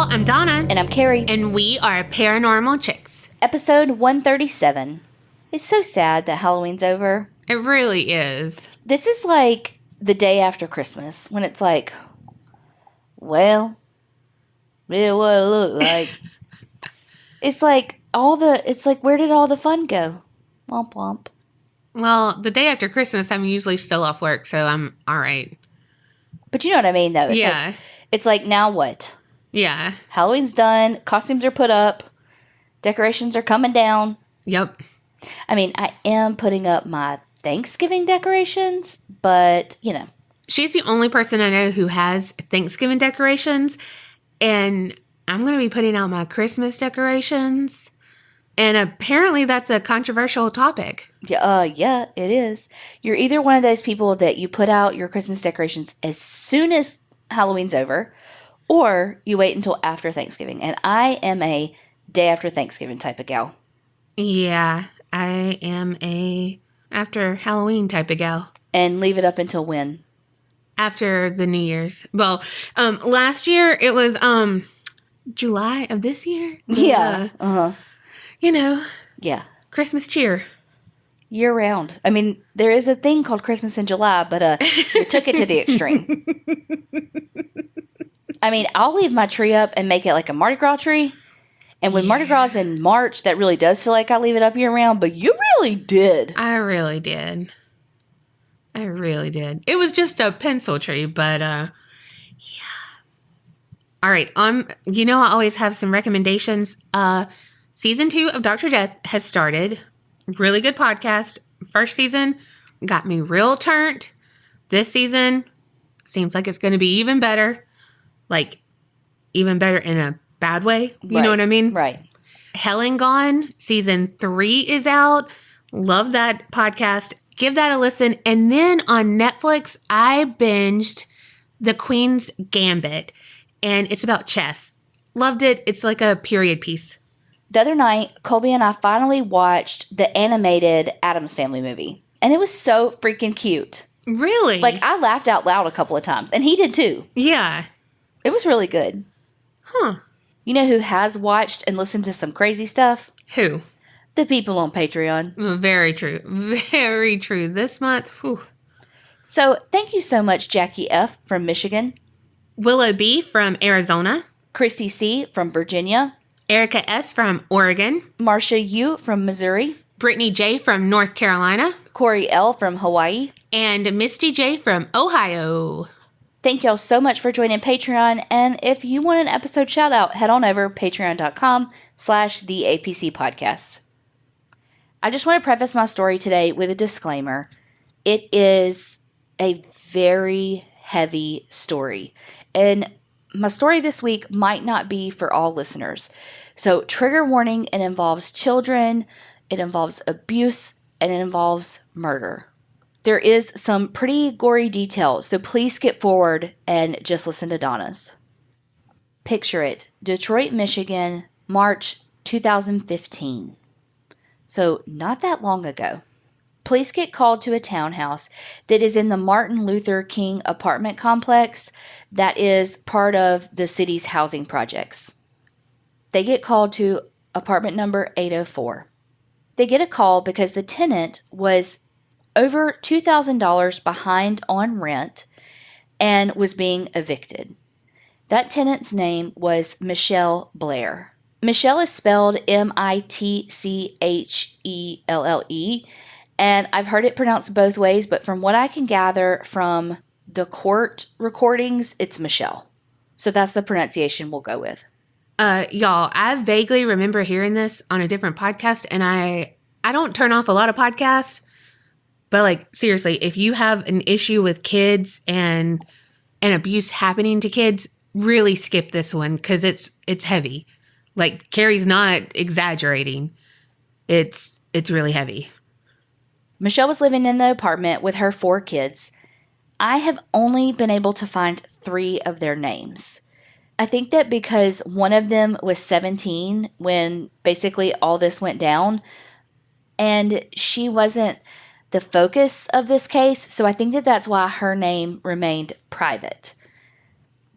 y'all. I'm Donna. And I'm Kerri. And we are Paranormal Chicks. Episode 137. It's so sad that Halloween's over. It really is. This is like the day after Christmas when it's like, well, what it look like. It's like where did all the fun go? Womp womp. Well, the day after Christmas, I'm usually still off work, so I'm all right. But you know what I mean, though. It's like now what? Yeah. Halloween's done. Costumes are put up. Decorations are coming down. Yep. I mean, I am putting up my Thanksgiving decorations, but, you know. She's the only person I know who has Thanksgiving decorations, and I'm going to be putting out my Christmas decorations, and apparently that's a controversial topic. Yeah, it is. You're either one of those people that you put out your Christmas decorations as soon as Halloween's over, or you wait until after Thanksgiving, and I am a day after Thanksgiving type of gal. Yeah, I am a after Halloween type of gal. And leave it up until when? After the New Year's. Well, last year it was July of this year. Yeah. You know. Yeah. Christmas cheer. Year round. I mean, there is a thing called Christmas in July, but you took it to the extreme. I mean, I'll leave my tree up and make it like a Mardi Gras tree. And when Mardi Gras is in March, that really does feel like I leave it up year round, but you really did. I really did. It was just a pencil tree, but yeah. All right. I always have some recommendations. Season 2 of Dr. Death has started. Really good podcast. First season got me real turned. This season seems like it's going to be even better. Like, even better in a bad way. You know what I mean? Right. Hell and Gone, season 3 is out. Love that podcast. Give that a listen. And then on Netflix, I binged The Queen's Gambit. And it's about chess. Loved it. It's like a period piece. The other night, Colby and I finally watched the animated Addams Family movie. And it was so freaking cute. Really? Like, I laughed out loud a couple of times. And he did too. Yeah. It was really good. Huh. You know who has watched and listened to some crazy stuff? Who? The people on Patreon. Very true. Very true. This month, whew. So, thank you so much, Jackie F. from Michigan. Willow B. from Arizona. Christy C. from Virginia. Erica S. from Oregon. Marcia U. from Missouri. Brittany J. from North Carolina. Corey L. from Hawaii. And Misty J. from Ohio. Thank y'all so much for joining Patreon. And if you want an episode shout out, head on over patreon.com/theapc podcast. I just want to preface my story today with a disclaimer. It is a very heavy story. And my story this week might not be for all listeners. So trigger warning, it involves children, it involves abuse, and it involves murder. There is some pretty gory detail, so please skip forward and just listen to Donnas. Picture it, Detroit, Michigan, March 2015. So not that long ago. Police get called to a townhouse that is in the Martin Luther King apartment complex that is part of the city's housing projects. They get called to apartment number 804. They get a call because the tenant was over $2,000 behind on rent and was being evicted. That tenant's name was Michelle Blair. Michelle is spelled Mitchelle, and I've heard it pronounced both ways, but from what I can gather from the court recordings, it's Michelle. So that's the pronunciation we'll go with. Y'all, I vaguely remember hearing this on a different podcast, and I don't turn off a lot of podcasts, but like, seriously, if you have an issue with kids and abuse happening to kids, really skip this one because it's heavy. Like, Kerri's not exaggerating. It's really heavy. Michelle was living in the apartment with her 4 kids. I have only been able to find 3 of their names. I think that because one of them was 17 when basically all this went down, and she wasn't the focus of this case, so I think that that's why her name remained private.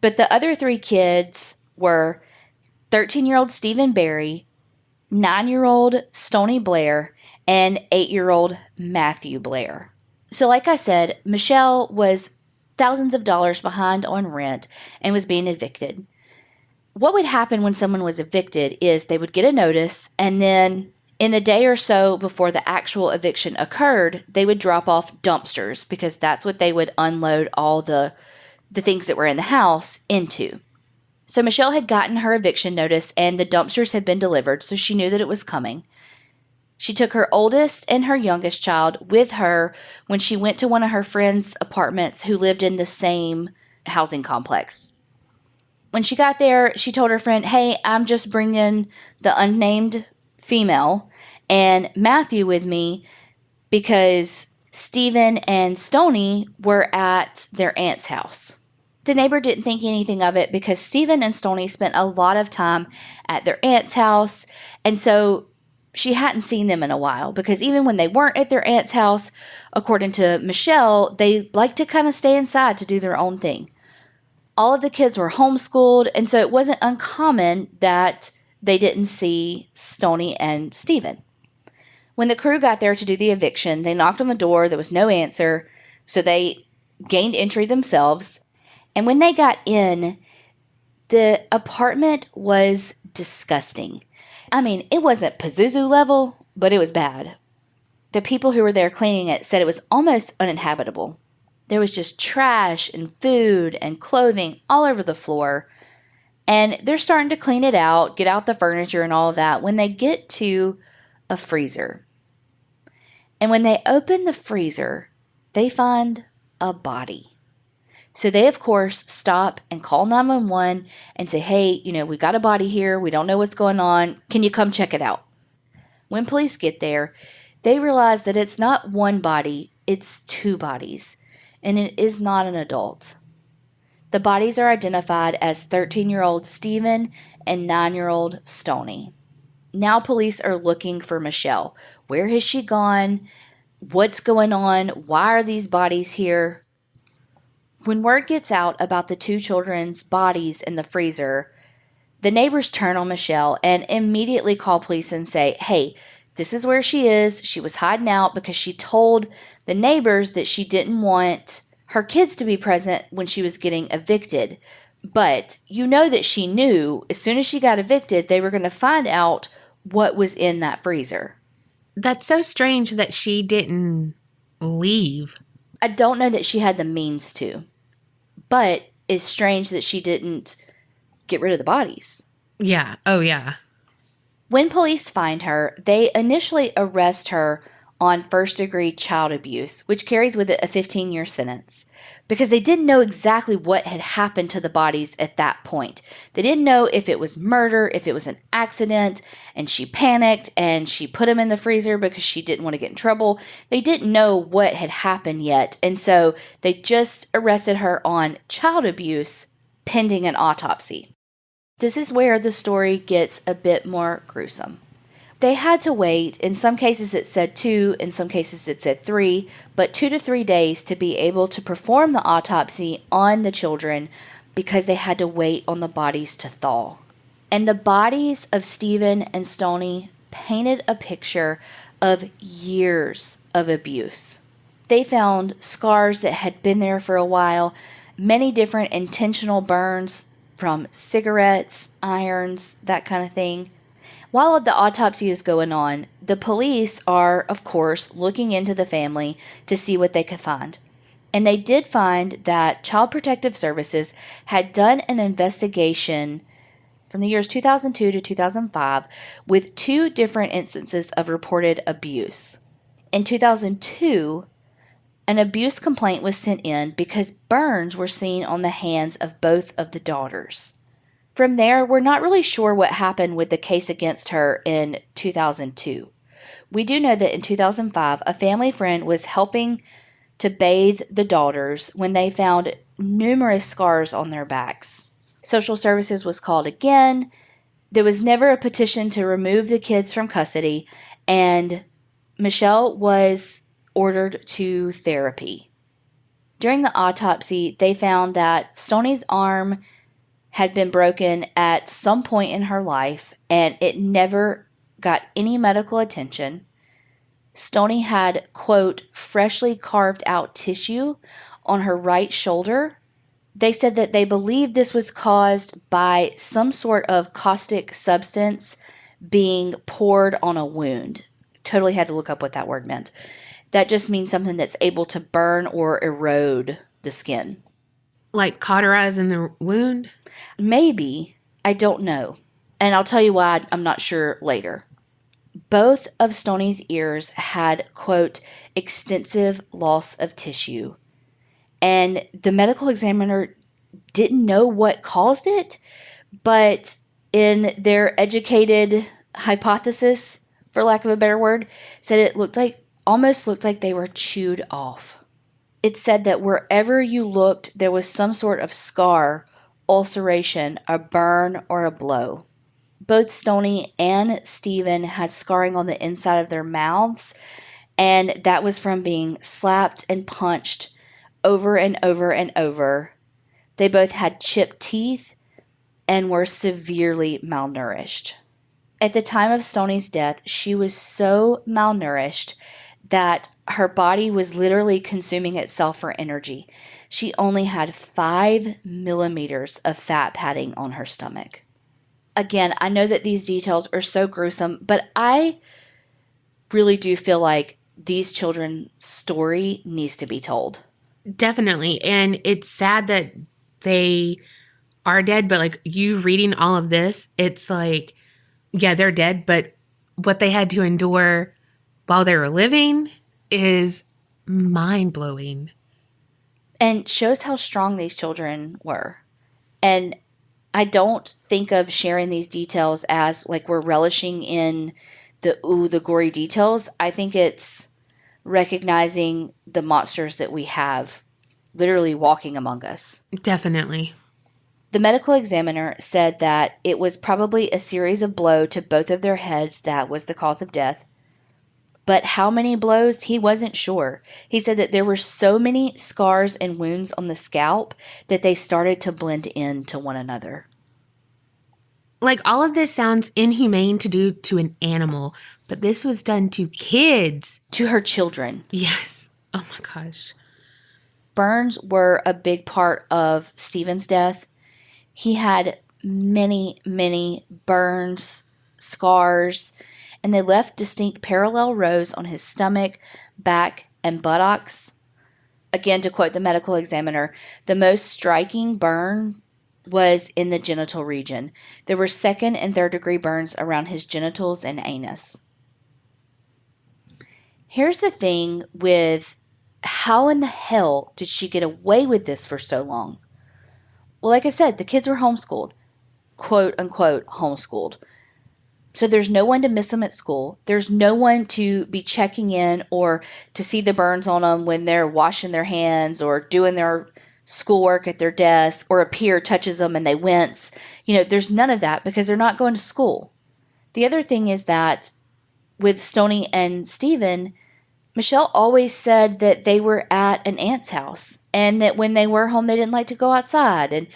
But the other 3 kids were 13-year-old Stephen Barry, 9-year-old Stony Blair, and 8-year-old Matthew Blair. So like I said, Michelle was thousands of dollars behind on rent and was being evicted. What would happen when someone was evicted is they would get a notice, and then in the day or so before the actual eviction occurred, they would drop off dumpsters, because that's what they would unload all the things that were in the house into. So Michelle had gotten her eviction notice and the dumpsters had been delivered, so she knew that it was coming. She took her oldest and her youngest child with her when she went to one of her friends' apartments who lived in the same housing complex. When she got there, she told her friend, "Hey, I'm just bringing the unnamed female and Matthew with me because Stephen and Stony were at their aunt's house." The neighbor didn't think anything of it because Stephen and Stony spent a lot of time at their aunt's house, and so she hadn't seen them in a while, because even when they weren't at their aunt's house, according to Michelle, they liked to kind of stay inside to do their own thing. All of the kids were homeschooled, and so it wasn't uncommon that they didn't see Stony and Stephen. When the crew got there to do the eviction, they knocked on the door. There was no answer, so they gained entry themselves. And when they got in, the apartment was disgusting. I mean, it wasn't Pazuzu level, but it was bad. The people who were there cleaning it said it was almost uninhabitable. There was just trash and food and clothing all over the floor. And they're starting to clean it out, get out the furniture and all of that, when they get to a freezer. And when they open the freezer, they find a body. So they, of course, stop and call 911 and say, "Hey, we got a body here. We don't know what's going on. Can you come check it out?" When police get there, they realize that it's not one body, it's two bodies. And it is not an adult. The bodies are identified as 13-year-old Stephen and 9-year-old Stony. Now police are looking for Michelle. Where has she gone? What's going on? Why are these bodies here? When word gets out about the two children's bodies in the freezer, the neighbors turn on Michelle and immediately call police and say, "Hey, this is where she is. She was hiding out because she told the neighbors that she didn't want her kids to be present when she was getting evicted. But that she knew as soon as she got evicted, they were going to find out what was in that freezer." That's so strange that she didn't leave. I don't know that she had the means to, but it's strange that she didn't get rid of the bodies. Yeah. Oh, yeah. When police find her, they initially arrest her on first-degree child abuse, which carries with it a 15-year sentence, because they didn't know exactly what had happened to the bodies at that point. They didn't know if it was murder, if it was an accident, and she panicked and she put them in the freezer because she didn't want to get in trouble. They didn't know what had happened yet, and so they just arrested her on child abuse pending an autopsy. This is where the story gets a bit more gruesome. They had to wait. In some cases it said 2, in some cases it said 3, but 2 to 3 days to be able to perform the autopsy on the children, because they had to wait on the bodies to thaw. And the bodies of Stephen and Stony painted a picture of years of abuse. They found scars that had been there for a while, many different intentional burns from cigarettes, irons, that kind of thing. While the autopsy is going on, the police are, of course, looking into the family to see what they could find. And they did find that Child Protective Services had done an investigation from the years 2002 to 2005 with 2 different instances of reported abuse. In 2002, an abuse complaint was sent in because burns were seen on the hands of both of the daughters. From there, we're not really sure what happened with the case against her in 2002. We do know that in 2005, a family friend was helping to bathe the daughters when they found numerous scars on their backs. Social services was called again. There was never a petition to remove the kids from custody, and Michelle was ordered to therapy. During the autopsy, they found that Stoney's arm had been broken at some point in her life, and it never got any medical attention. Stoney had, quote, freshly carved out tissue on her right shoulder. They said that they believed this was caused by some sort of caustic substance being poured on a wound. Totally had to look up what that word meant. That just means something that's able to burn or erode the skin. Like cauterizing the wound? Maybe. I don't know. And I'll tell you why I'm not sure later. Both of Stoney's ears had, quote, extensive loss of tissue. And the medical examiner didn't know what caused it, but in their educated hypothesis, for lack of a better word, said it almost looked like they were chewed off. It said that wherever you looked, there was some sort of scar, ulceration, a burn, or a blow. Both Stoney and Stephen had scarring on the inside of their mouths, and that was from being slapped and punched over and over and over. They both had chipped teeth and were severely malnourished. At the time of Stoney's death, she was so malnourished that her body was literally consuming itself for energy. She only had 5 millimeters of fat padding on her stomach. Again, I know that these details are so gruesome, but I really do feel like these children's story needs to be told. Definitely. And it's sad that they are dead, but like you reading all of this, it's like, yeah, they're dead, but what they had to endure while they were living is mind-blowing. And shows how strong these children were. And I don't think of sharing these details as like we're relishing in the gory details. I think it's recognizing the monsters that we have literally walking among us. Definitely. The medical examiner said that it was probably a series of blows to both of their heads that was the cause of death. But how many blows, he wasn't sure. He said that there were so many scars and wounds on the scalp that they started to blend into one another. Like, all of this sounds inhumane to do to an animal, but this was done to kids. To her children. Yes. Oh my gosh. Burns were a big part of Stephen's death. He had many, many burns, scars, and they left distinct parallel rows on his stomach, back, and buttocks. Again, to quote the medical examiner, the most striking burn was in the genital region. There were second and third degree burns around his genitals and anus. Here's the thing with how in the hell did she get away with this for so long? Well, like I said, the kids were homeschooled. Quote unquote homeschooled. So there's no one to miss them at school. There's no one to be checking in or to see the burns on them when they're washing their hands or doing their schoolwork at their desk, or a peer touches them and they wince. There's none of that because they're not going to school. The other thing is that with Stoney and Stephen, Michelle always said that they were at an aunt's house and that when they were home, they didn't like to go outside. And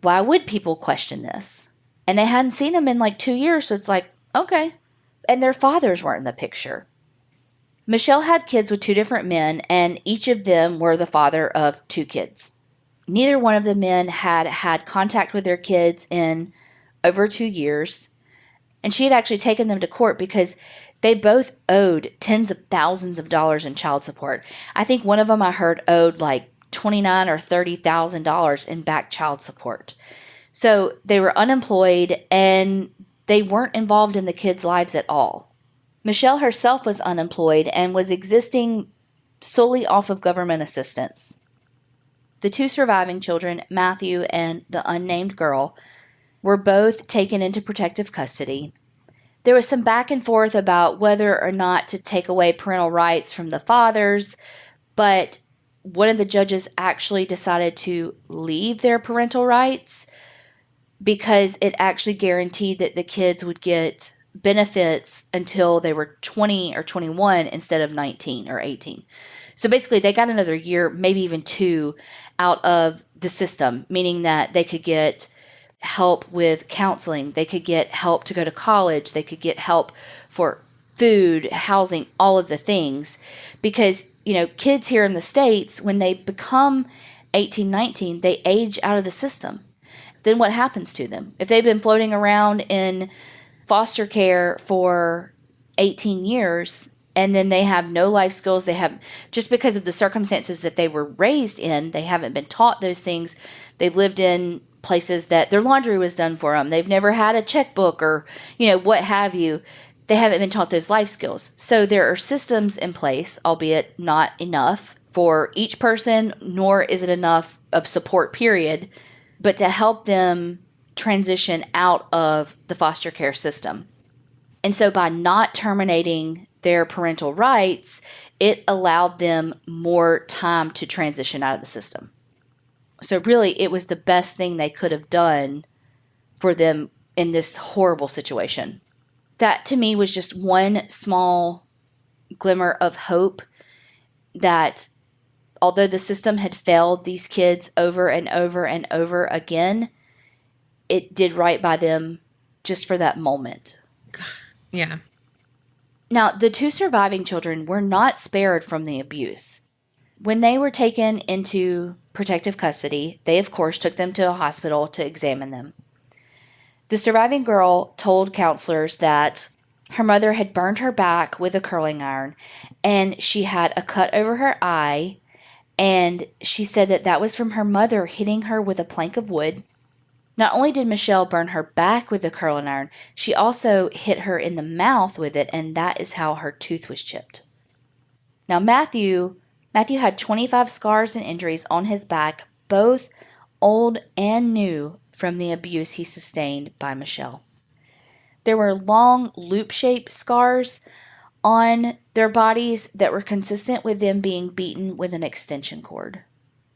why would people question this? And they hadn't seen them in like 2 years, so it's like, okay. And their fathers weren't in the picture. Michelle had kids with 2 different men, and each of them were the father of 2 kids. Neither one of the men had had contact with their kids in over 2 years, and she had actually taken them to court because they both owed tens of thousands of dollars in child support. I think one of them I heard owed like $29,000 or $30,000 in back child support. So they were unemployed and they weren't involved in the kids' lives at all. Michelle herself was unemployed and was existing solely off of government assistance. The 2 surviving children, Matthew and the unnamed girl, were both taken into protective custody. There was some back and forth about whether or not to take away parental rights from the fathers, but one of the judges actually decided to leave their parental rights because it actually guaranteed that the kids would get benefits until they were 20 or 21 instead of 19 or 18. So basically, they got another year, maybe even 2, out of the system, meaning that they could get help with counseling. They could get help to go to college. They could get help for food, housing, all of the things. Because, kids here in the States, when they become 18, 19, they age out of the system. Then what happens to them? If they've been floating around in foster care for 18 years and then they have no life skills, just because of the circumstances that they were raised in, they haven't been taught those things. They've lived in places that their laundry was done for them. They've never had a checkbook or, what have you. They haven't been taught those life skills. So there are systems in place, albeit not enough for each person, nor is it enough of support, period, but to help them transition out of the foster care system. And so by not terminating their parental rights, it allowed them more time to transition out of the system. So really, it was the best thing they could have done for them in this horrible situation. That to me was just one small glimmer of hope that although the system had failed these kids over and over and over again, it did right by them just for that moment. Yeah. Now, the 2 surviving children were not spared from the abuse. When they were taken into protective custody, they, of course, took them to a hospital to examine them. The surviving girl told counselors that her mother had burned her back with a curling iron and she had a cut over her eye. And she said that was from her mother hitting her with a plank of wood. Not only did Michelle burn her back with the curling iron, she also hit her in the mouth with it, and that is how her tooth was chipped. Now, Matthew had 25 scars and injuries on his back, both old and new, from the abuse he sustained by Michelle. There were long loop-shaped scars on their bodies that were consistent with them being beaten with an extension cord.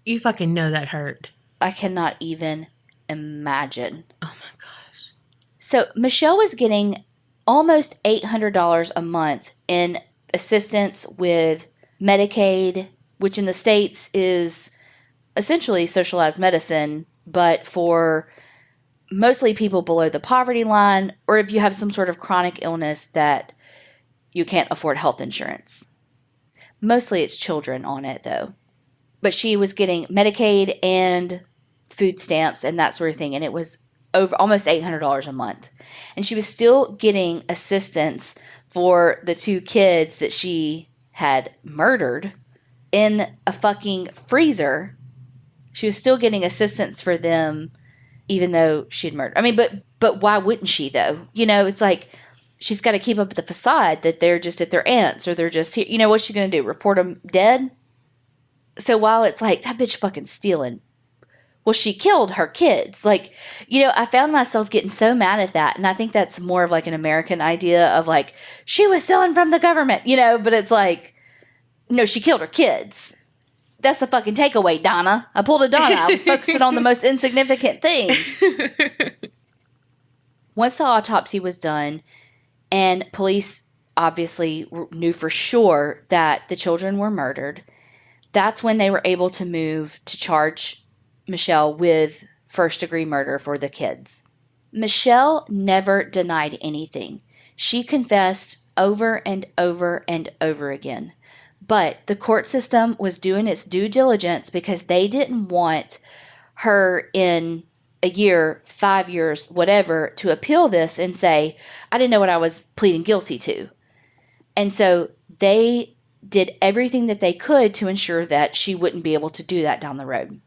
You fucking know that hurt. I cannot even imagine. Oh my gosh. So Michelle was getting almost $800 a month in assistance with Medicaid, which in the States is essentially socialized medicine, but for mostly people below the poverty line, or if you have some sort of chronic illness that you can't afford health insurance. Mostly it's children on it, though. But she was getting Medicaid and food stamps and that sort of thing, and it was over almost $800 a month. And she was still getting assistance for the 2 kids that she had murdered in a fucking freezer. She was still getting assistance for them, even though she'd murdered. I mean, but why wouldn't she, though? It's like she's got to keep up the facade that they're just at their aunt's or they're just here. What's she going to do? Report them dead? So while it's like, that bitch fucking stealing, well, she killed her kids. I found myself getting so mad at that. And I think that's more of like an American idea of like, she was stealing from the government, but it's like, no, she killed her kids. That's the fucking takeaway, Donna. I pulled a Donna. I was focusing on the most insignificant thing. Once the autopsy was done, and police obviously knew for sure that the children were murdered, that's when they were able to move to charge Michelle with first-degree murder for the kids. Michelle never denied anything. She confessed over and over and over again. But the court system was doing its due diligence because they didn't want her in a year, 5 years, whatever, to appeal this and say, I didn't know what I was pleading guilty to. And so they did everything that they could to ensure that she wouldn't be able to do that down the road.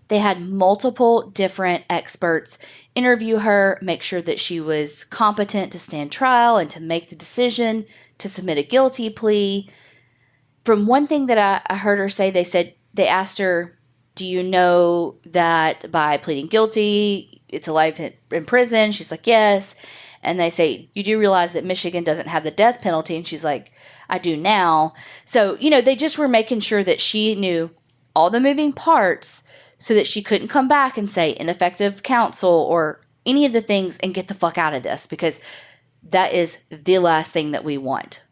They had multiple different experts interview her, make sure that she was competent to stand trial and to make the decision to submit a guilty plea. From one thing that I heard her say, they asked her, do you know that by pleading guilty, it's a life in prison? She's like, yes. And they say, you do realize that Michigan doesn't have the death penalty? And she's like, I do now. So, they just were making sure that she knew all the moving parts so that she couldn't come back and say ineffective counsel or any of the things and get the fuck out of this, because that is the last thing that we want.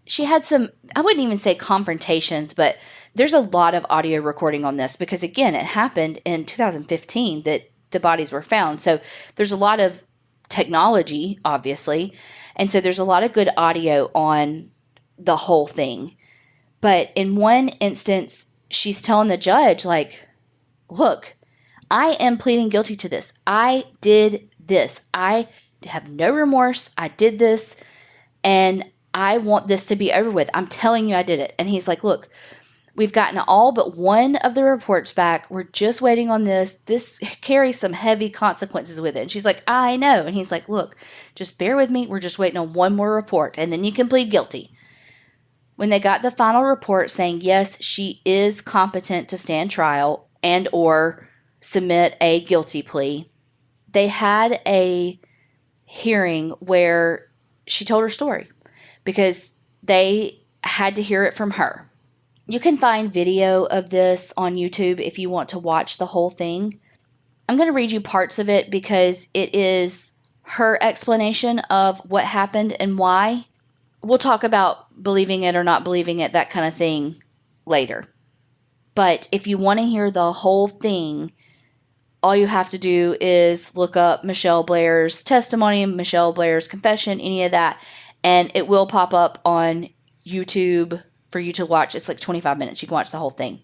She had some, I wouldn't even say confrontations, but there's a lot of audio recording on this because, again, it happened in 2015 that the bodies were found. So there's a lot of technology, obviously. And so there's a lot of good audio on the whole thing. But in one instance, she's telling the judge, like, look, I am pleading guilty to this. I did this. I have no remorse. I did this. And I want this to be over with. I'm telling you I did it. And he's like, look, we've gotten all but one of the reports back. We're just waiting on this. This carries some heavy consequences with it. And she's like, I know. And he's like, look, just bear with me. We're just waiting on one more report. And then you can plead guilty. When they got the final report saying, yes, she is competent to stand trial and or submit a guilty plea, they had a hearing where she told her story because they had to hear it from her. You can find video of this on YouTube if you want to watch the whole thing. I'm going to read you parts of it because it is her explanation of what happened and why. We'll talk about believing it or not believing it, that kind of thing, later. But if you want to hear the whole thing, all you have to do is look up Michelle Blair's testimony, Michelle Blair's confession, any of that, and it will pop up on YouTube for you to watch. It's like 25 minutes. You can watch the whole thing.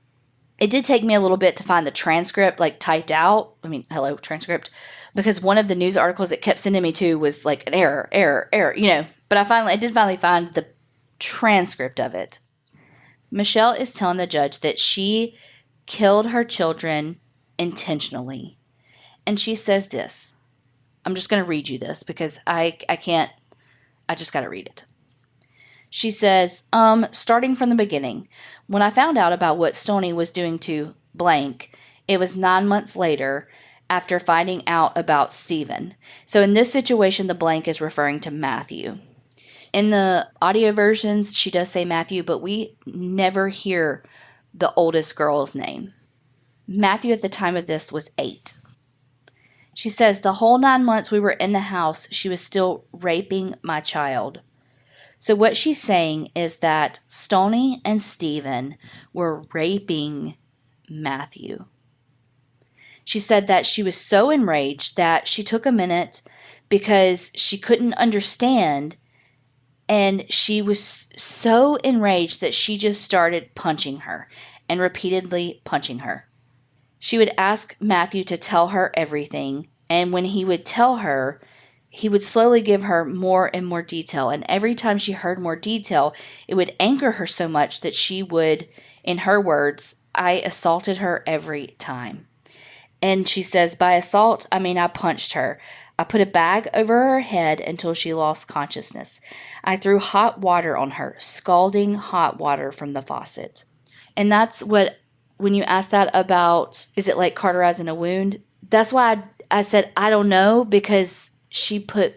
It did take me a little bit to find the transcript, like typed out. Hello, transcript. Because one of the news articles it kept sending me to was like an error, But I did finally find the transcript of it. Michelle is telling the judge that she killed her children intentionally. And she says this. I'm just going to read you this because I can't, I just got to read it. She says, starting from the beginning, when I found out about what Stoney was doing to blank, it was 9 months later after finding out about Stephen. So in this situation, the blank is referring to Matthew. In the audio versions, she does say Matthew, but we never hear the oldest girl's name. Matthew at the time of this was 8. She says, the whole 9 months we were in the house, she was still raping my child. So what she's saying is that Stoney and Stephen were raping Matthew. She said that she was so enraged that she took a minute because she couldn't understand, and she was so enraged that she just started punching her and repeatedly punching her. She would ask Matthew to tell her everything, and when he would tell her, he would slowly give her more and more detail, and every time she heard more detail, it would anger her so much that she would, in her words, I assaulted her every time. And she says, by assault, I punched her. I put a bag over her head until she lost consciousness. I threw hot water on her, scalding hot water from the faucet. And that's what, when you ask that about, is it like cauterizing a wound? That's why I said, I don't know, because she put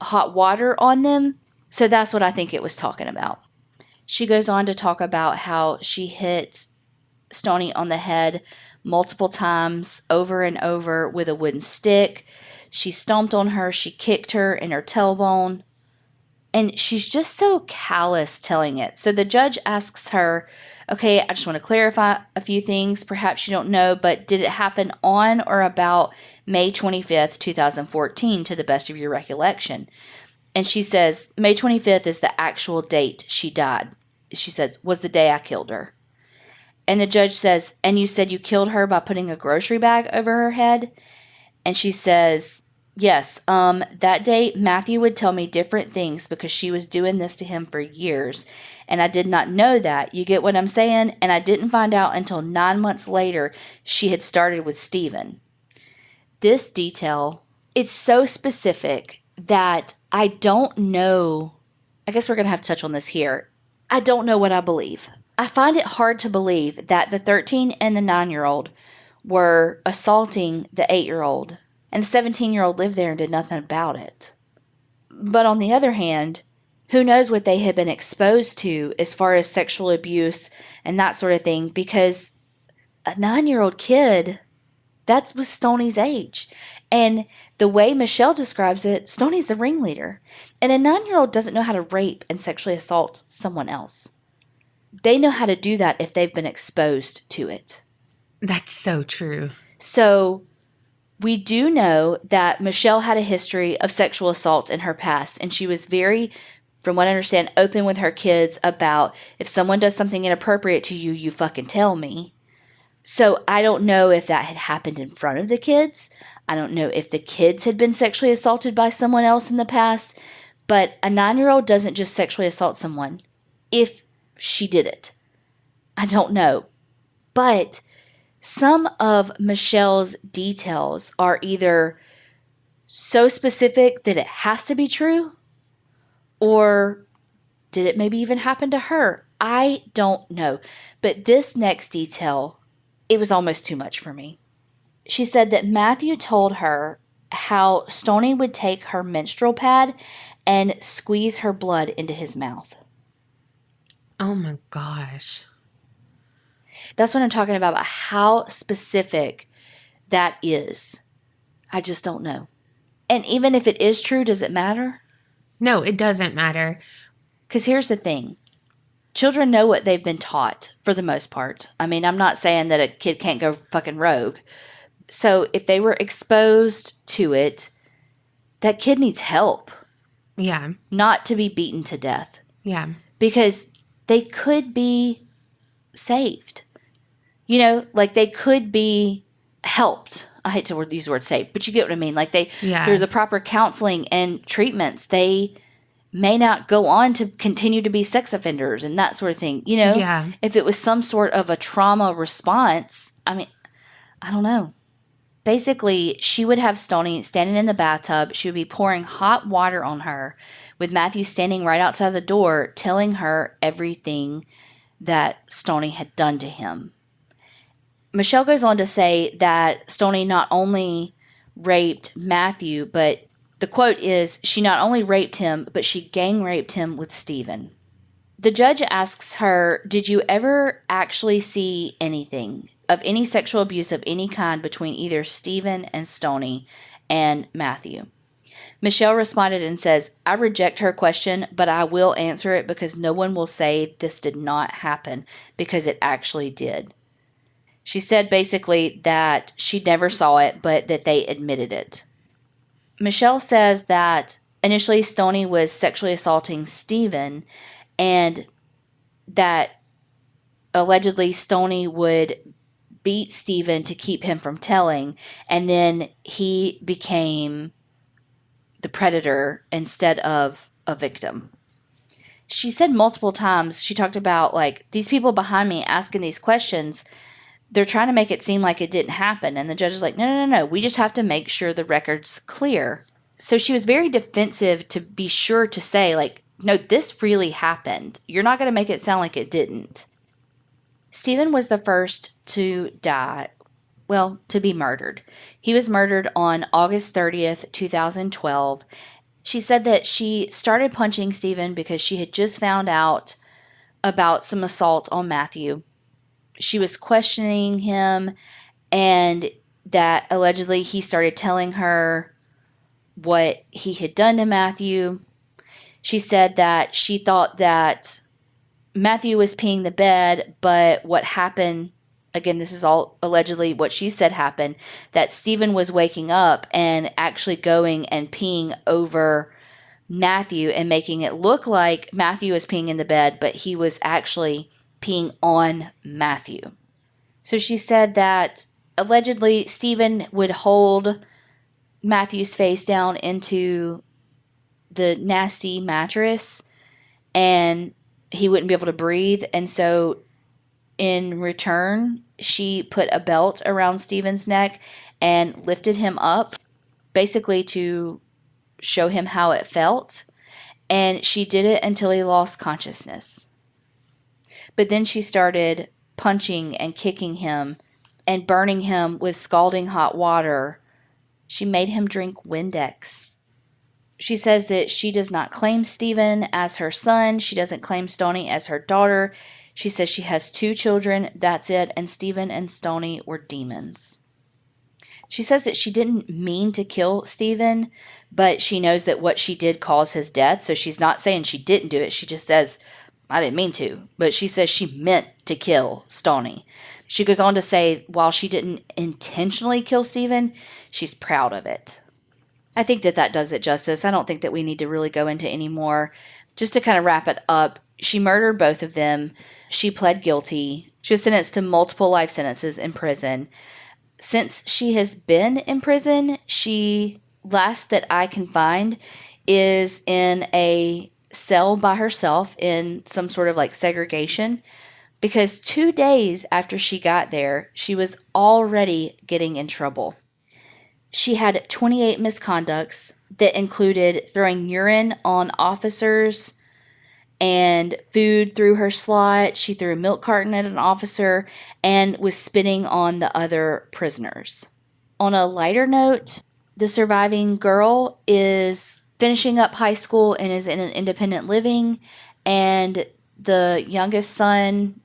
hot water on them. So that's what I think it was talking about. She goes on to talk about how she hit Stoney on the head multiple times over and over with a wooden stick. She stomped on her. She kicked her in her tailbone. And she's just so callous telling it. So the judge asks her, okay, I just want to clarify a few things. Perhaps you don't know, but did it happen on or about May 25th, 2014, to the best of your recollection? And she says, May 25th is the actual date she died. She says, was the day I killed her. And the judge says, and you said you killed her by putting a grocery bag over her head? And she says, yes, that day Matthew would tell me different things because she was doing this to him for years. And I did not know that. You get what I'm saying? And I didn't find out until 9 months later she had started with Stephen. This detail, it's so specific that I don't know. I guess we're going to have to touch on this here. I don't know what I believe. I find it hard to believe that the 13 and the 9-year-old were assaulting the 8-year-old, and the 17-year-old lived there and did nothing about it. But on the other hand, who knows what they had been exposed to as far as sexual abuse and that sort of thing, because a 9-year-old kid, that was Stoney's age. And the way Michelle describes it, Stoney's the ringleader. And a 9-year-old doesn't know how to rape and sexually assault someone else. They know how to do that if they've been exposed to it. That's so true. So We do know that Michelle had a history of sexual assault in her past, and she was very, from what I understand, open with her kids about if someone does something inappropriate to you, you fucking tell me. So I don't know if that had happened in front of the kids. I don't know if the kids had been sexually assaulted by someone else in the past, but a 9-year-old doesn't just sexually assault someone if she did it. I don't know. But some of Michelle's details are either so specific that it has to be true, or did it maybe even happen to her? I don't know. But this next detail, it was almost too much for me. She said that Matthew told her how Stoney would take her menstrual pad and squeeze her blood into his mouth. Oh my gosh. That's what I'm talking about how specific that is. I just don't know. And even if it is true, does it matter? No, it doesn't matter. Because here's the thing. Children know what they've been taught for the most part. I mean, I'm not saying that a kid can't go fucking rogue. So if they were exposed to it, that kid needs help. Yeah. Not to be beaten to death. Yeah. Because they could be saved. You know, like they could be helped. I hate to use the word saved, but you get what I mean. Like through the proper counseling and treatments, they may not go on to continue to be sex offenders and that sort of thing. You know, if it was some sort of a trauma response, I mean, I don't know. Basically, she would have Stoney standing in the bathtub. She would be pouring hot water on her with Matthew standing right outside the door telling her everything that Stoney had done to him. Michelle goes on to say that Stoney not only raped Matthew, but the quote is, she not only raped him, but she gang raped him with Stephen. The judge asks her, did you ever actually see anything of any sexual abuse of any kind between either Stephen and Stoney and Matthew? Michelle responded and says, I reject her question, but I will answer it because no one will say this did not happen because it actually did. She said basically that she never saw it, but that they admitted it. Michelle says that initially Stoney was sexually assaulting Stephen and that allegedly Stoney would beat Stephen to keep him from telling, and then he became the predator instead of a victim. She said multiple times, she talked about like these people behind me asking these questions, they're trying to make it seem like it didn't happen. And the judge is like, no. We just have to make sure the record's clear. So she was very defensive to be sure to say like, no, this really happened. You're not going to make it sound like it didn't. Stephen was the first to die. Well, to be murdered. He was murdered on August 30th, 2012. She said that she started punching Stephen because she had just found out about some assault on Matthew. She was questioning him and that allegedly he started telling her what he had done to Matthew. She said that she thought that Matthew was peeing the bed, but what happened, again, this is all allegedly what she said happened, that Stephen was waking up and actually going and peeing over Matthew and making it look like Matthew was peeing in the bed, but he was actually peeing on Matthew. So she said that allegedly Stephen would hold Matthew's face down into the nasty mattress and he wouldn't be able to breathe. And so in return, she put a belt around Stephen's neck and lifted him up basically to show him how it felt. And she did it until he lost consciousness. But then she started punching and kicking him and burning him with scalding hot water. She made him drink Windex. She says that she does not claim Stephen as her son. She doesn't claim Stoney as her daughter. She says she has 2 children. That's it. And Stephen and Stoney were demons. She says that she didn't mean to kill Stephen, but she knows that what she did caused his death. So she's not saying she didn't do it. She just says, I didn't mean to. But she says she meant to kill Stoney. She goes on to say, while she didn't intentionally kill Stephen, she's proud of it. I think that does it justice. I don't think that we need to really go into any more. Just to kind of wrap it up, she murdered both of them. She pled guilty. She was sentenced to multiple life sentences in prison. Since she has been in prison, she, last that I can find, is in a cell by herself in some sort of like segregation, because 2 days after she got there, she was already getting in trouble. She had 28 misconducts that included throwing urine on officers and food through her slot. She threw a milk carton at an officer and was spitting on the other prisoners. On a lighter note, the surviving girl is finishing up high school and is in an independent living, and the youngest son,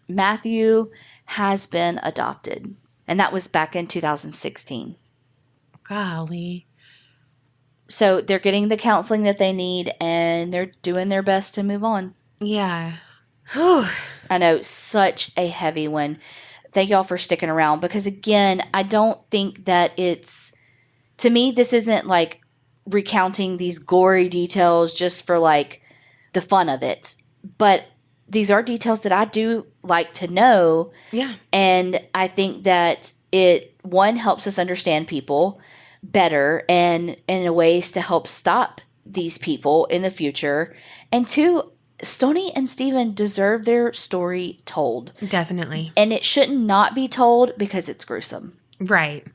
Matthew, has been adopted. And that was back in 2016. Golly. So they're getting the counseling that they need, and they're doing their best to move on. Yeah. Whew. I know, such a heavy one. Thank y'all for sticking around, because again, I don't think that it's, to me, this isn't like recounting these gory details just for like the fun of it. But these are details that I do like to know. Yeah. And I think that it, one, helps us understand people better and in ways to help stop these people in the future. And two, Stoney and Stephen deserve their story told. Definitely. And it shouldn't not be told because it's gruesome. Right.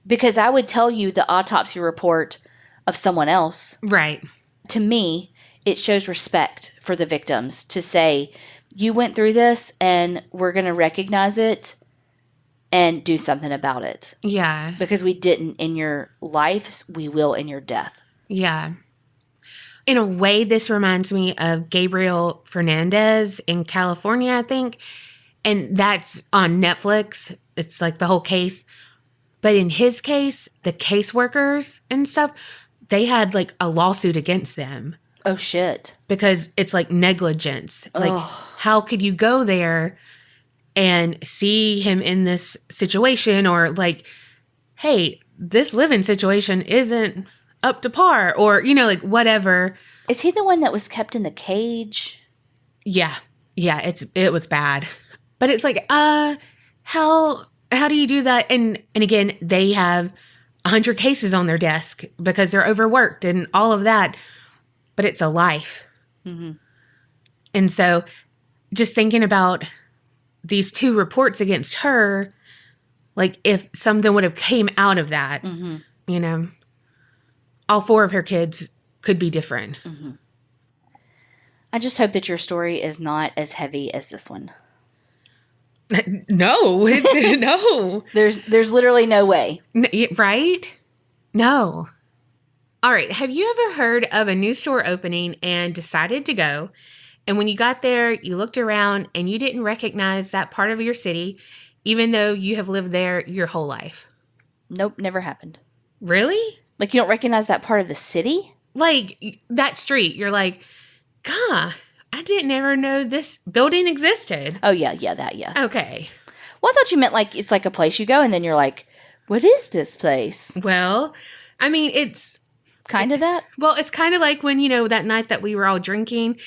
Because I would tell you the autopsy report of someone else. Right. To me, it shows respect for the victims to say, you went through this and we're going to recognize it and do something about it. Yeah. Because we didn't in your life, we will in your death. Yeah. In a way, this reminds me of Gabriel Fernandez in California, I think. And that's on Netflix. It's like the whole case. But in his case, the caseworkers and stuff, they had like a lawsuit against them. Oh, shit. Because it's like negligence. Like, how could you go there and see him in this situation? Or like, hey, this living situation isn't up to par. Or, you know, like whatever. Is he the one that was kept in the cage? Yeah. Yeah, it was bad. But it's like, how do you do that? And again, they have 100 cases on their desk because they're overworked and all of that. But it's a life. Mm-hmm. And so just thinking about these 2 reports against her, like if something would have came out of that, mm-hmm. you know, all 4 of her kids could be different. Mm-hmm. I just hope that your story is not as heavy as this one. No, no. There's literally no way. Right? No. All right. Have you ever heard of a new store opening and decided to go? And when you got there, you looked around and you didn't recognize that part of your city, even though you have lived there your whole life? Nope, never happened. Really? Like you don't recognize that part of the city? Like that street. You're like, God, I didn't ever know this building existed. Oh, yeah, that. Okay. Well, I thought you meant like it's like a place you go and then you're like, what is this place? Well, I mean, it's kind of that. Well, it's kind of like when, you know, that night that we were all drinking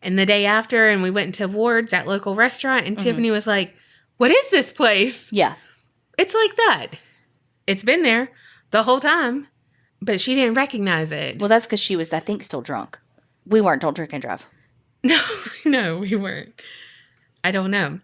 and the day after and we went to Ward's, that local restaurant, and mm-hmm. Tiffany was like, what is this place? Yeah. It's like that. It's been there the whole time, but she didn't recognize it. Well, that's because she was, I think, still drunk. We weren't. Don't drink and drive. No, we weren't. I don't know.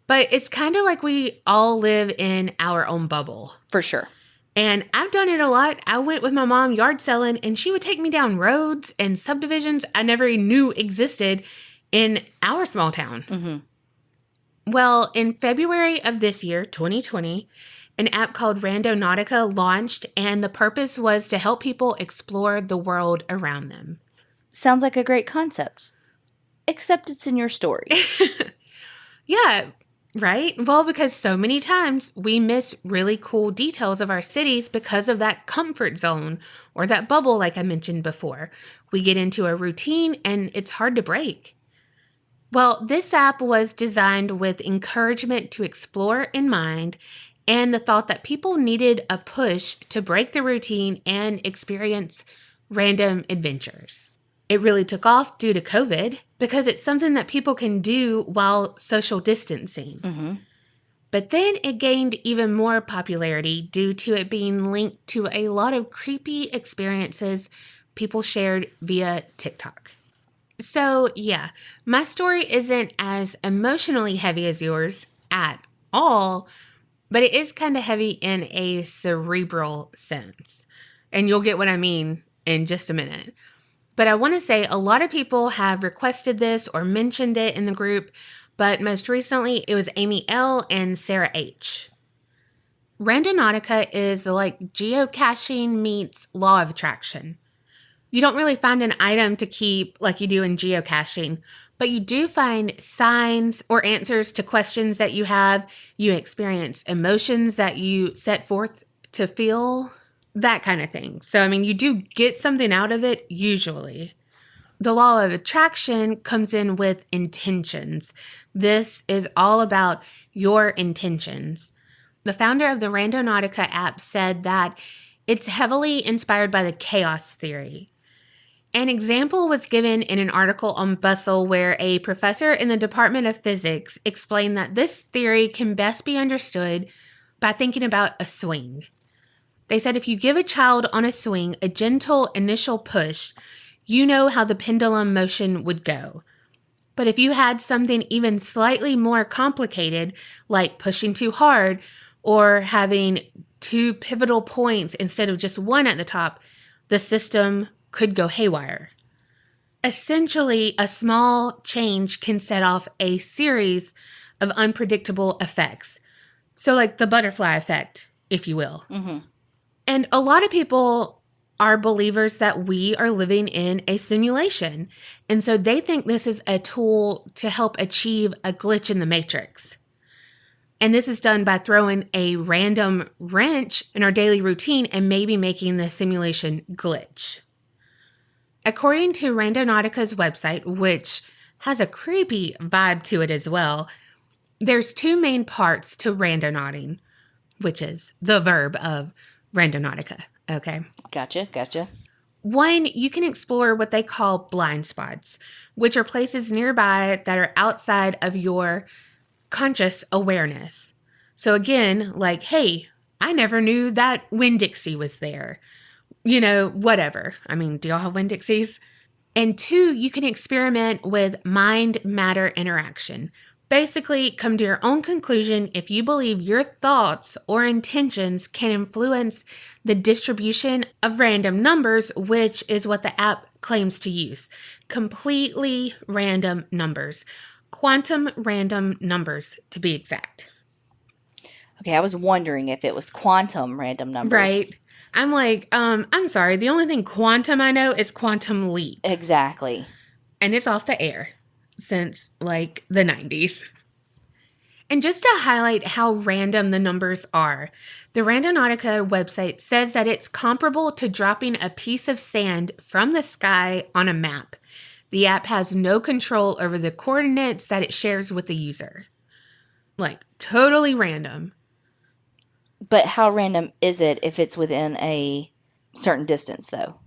But it's kind of like we all live in our own bubble. For sure. And I've done it a lot. I went with my mom yard selling, and she would take me down roads and subdivisions I never knew existed in our small town. Mm-hmm. Well, in February of this year, 2020, an app called Randonautica launched, and the purpose was to help people explore the world around them. Sounds like a great concept. Except it's in your story. Yeah, right? Well, because so many times we miss really cool details of our cities because of that comfort zone or that bubble, like I mentioned before. We get into a routine and it's hard to break. Well, this app was designed with encouragement to explore in mind and the thought that people needed a push to break the routine and experience random adventures. It really took off due to COVID because it's something that people can do while social distancing. Mm-hmm. But then it gained even more popularity due to it being linked to a lot of creepy experiences people shared via TikTok. So, yeah, my story isn't as emotionally heavy as yours at all, but it is kind of heavy in a cerebral sense. And you'll get what I mean in just a minute. But I want to say a lot of people have requested this or mentioned it in the group, but most recently it was Amy L. and Sarah H. Randonautica is like geocaching meets law of attraction. You don't really find an item to keep like you do in geocaching, but you do find signs or answers to questions that you have. You experience emotions that you set forth to feel, that kind of thing. So, I mean, you do get something out of it usually. The law of attraction comes in with intentions. This is all about your intentions. The founder of the Randonautica app said that it's heavily inspired by the chaos theory. An example was given in an article on Bustle where a professor in the Department of Physics explained that this theory can best be understood by thinking about a swing. They said if you give a child on a swing a gentle initial push, you know how the pendulum motion would go. But if you had something even slightly more complicated, like pushing too hard or having two pivotal points instead of just one at the top, the system could go haywire. Essentially, a small change can set off a series of unpredictable effects. So like the butterfly effect, if you will. Mm-hmm. And a lot of people are believers that we are living in a simulation. And so they think this is a tool to help achieve a glitch in the matrix. And this is done by throwing a random wrench in our daily routine and maybe making the simulation glitch. According to Randonautica's website, which has a creepy vibe to it as well, there's two main parts to randonauting, which is the verb of Randonautica. Okay. Gotcha. One, you can explore what they call blind spots, which are places nearby that are outside of your conscious awareness. So again, like, hey, I never knew that Winn-Dixie was there. You know, whatever. I mean, do y'all have Winn-Dixies? And two, you can experiment with mind-matter interaction. Basically, come to your own conclusion if you believe your thoughts or intentions can influence the distribution of random numbers, which is what the app claims to use. Completely random numbers. Quantum random numbers, to be exact. Okay, I was wondering if it was quantum random numbers. Right. I'm like, I'm sorry. The only thing quantum I know is Quantum Leap. Exactly. And it's off the air since like the 90s. And just to highlight how random the numbers are, the Randonautica website says that it's comparable to dropping a piece of sand from the sky on a map. The app has no control over the coordinates that it shares with the user. Like, totally random. But how random is it if it's within a certain distance, though?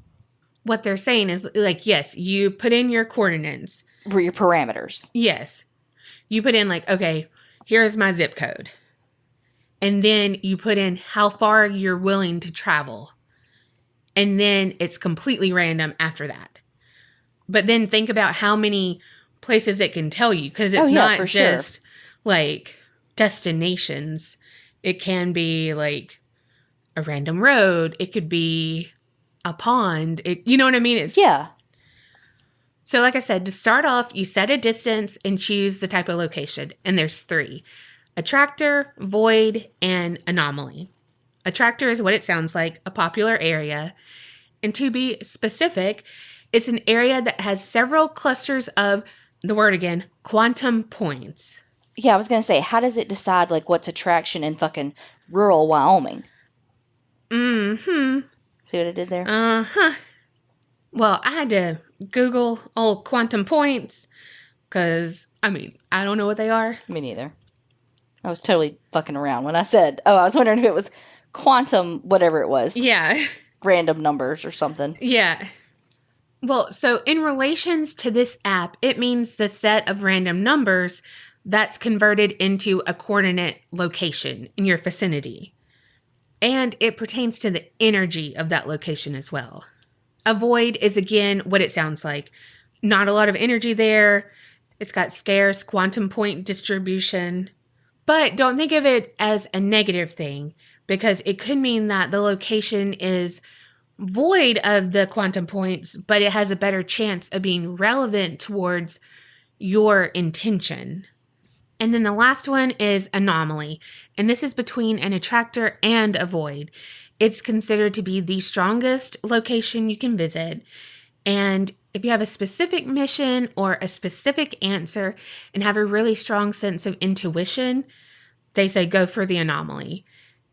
What they're saying is, like, yes, you put in your coordinates. Your parameters. Yes. You put in, like, okay, here's my zip code. And then you put in how far you're willing to travel. And then it's completely random after that. But then think about how many places it can tell you. Because it's not just, like, destinations. It can be, like, a random road. It could be a pond. You know what I mean? Yeah. So like I said, to start off, you set a distance and choose the type of location. And there's 3. Attractor, void, and anomaly. Attractor is what it sounds like, a popular area. And to be specific, it's an area that has several clusters of, the word again, quantum points. Yeah, I was going to say, how does it decide, like, what's attraction in fucking rural Wyoming? Mm-hmm. See what I did there? Uh-huh. Well, I had to Google quantum points because I mean, I don't know what they are. Me neither. I was totally fucking around when I said, I was wondering if it was quantum, whatever it was. Yeah. Random numbers or something. Yeah. Well, so in relations to this app, it means the set of random numbers that's converted into a coordinate location in your vicinity. And it pertains to the energy of that location as well. A void is, again, what it sounds like. Not a lot of energy there. It's got scarce quantum point distribution. But don't think of it as a negative thing, because it could mean that the location is void of the quantum points, but it has a better chance of being relevant towards your intention. And then the last one is anomaly. And this is between an attractor and a void. It's considered to be the strongest location you can visit. And if you have a specific mission or a specific answer and have a really strong sense of intuition, they say go for the anomaly.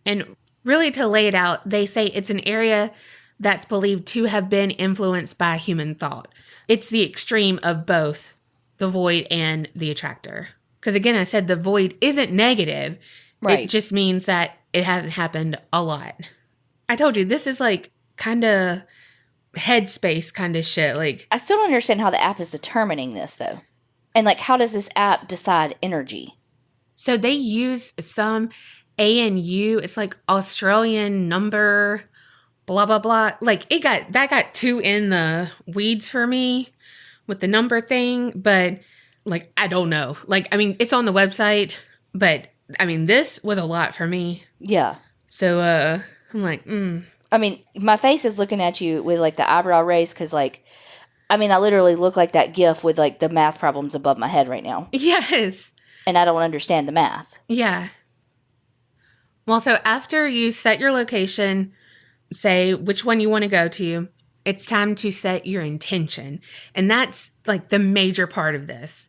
And really, to lay it out, they say it's an area that's believed to have been influenced by human thought. It's the extreme of both the void and the attractor. Because again, I said the void isn't negative. Right. It just means that it hasn't happened a lot. I told you, this is like kind of headspace kind of shit. Like, I still don't understand how the app is determining this, though. And like, how does this app decide energy? So they use some ANU. It's like Australian number, blah, blah, blah. Like, that got too in the weeds for me with the number thing. But like, I don't know. Like, I mean, it's on the website, but I mean, this was a lot for me. Yeah. So, I'm like, I mean, my face is looking at you with like the eyebrow raised because, like, I mean, I literally look like that GIF with like the math problems above my head right now. Yes. And I don't understand the math. Yeah. Well, so after you set your location, say which one you want to go to, it's time to set your intention. And that's like the major part of this.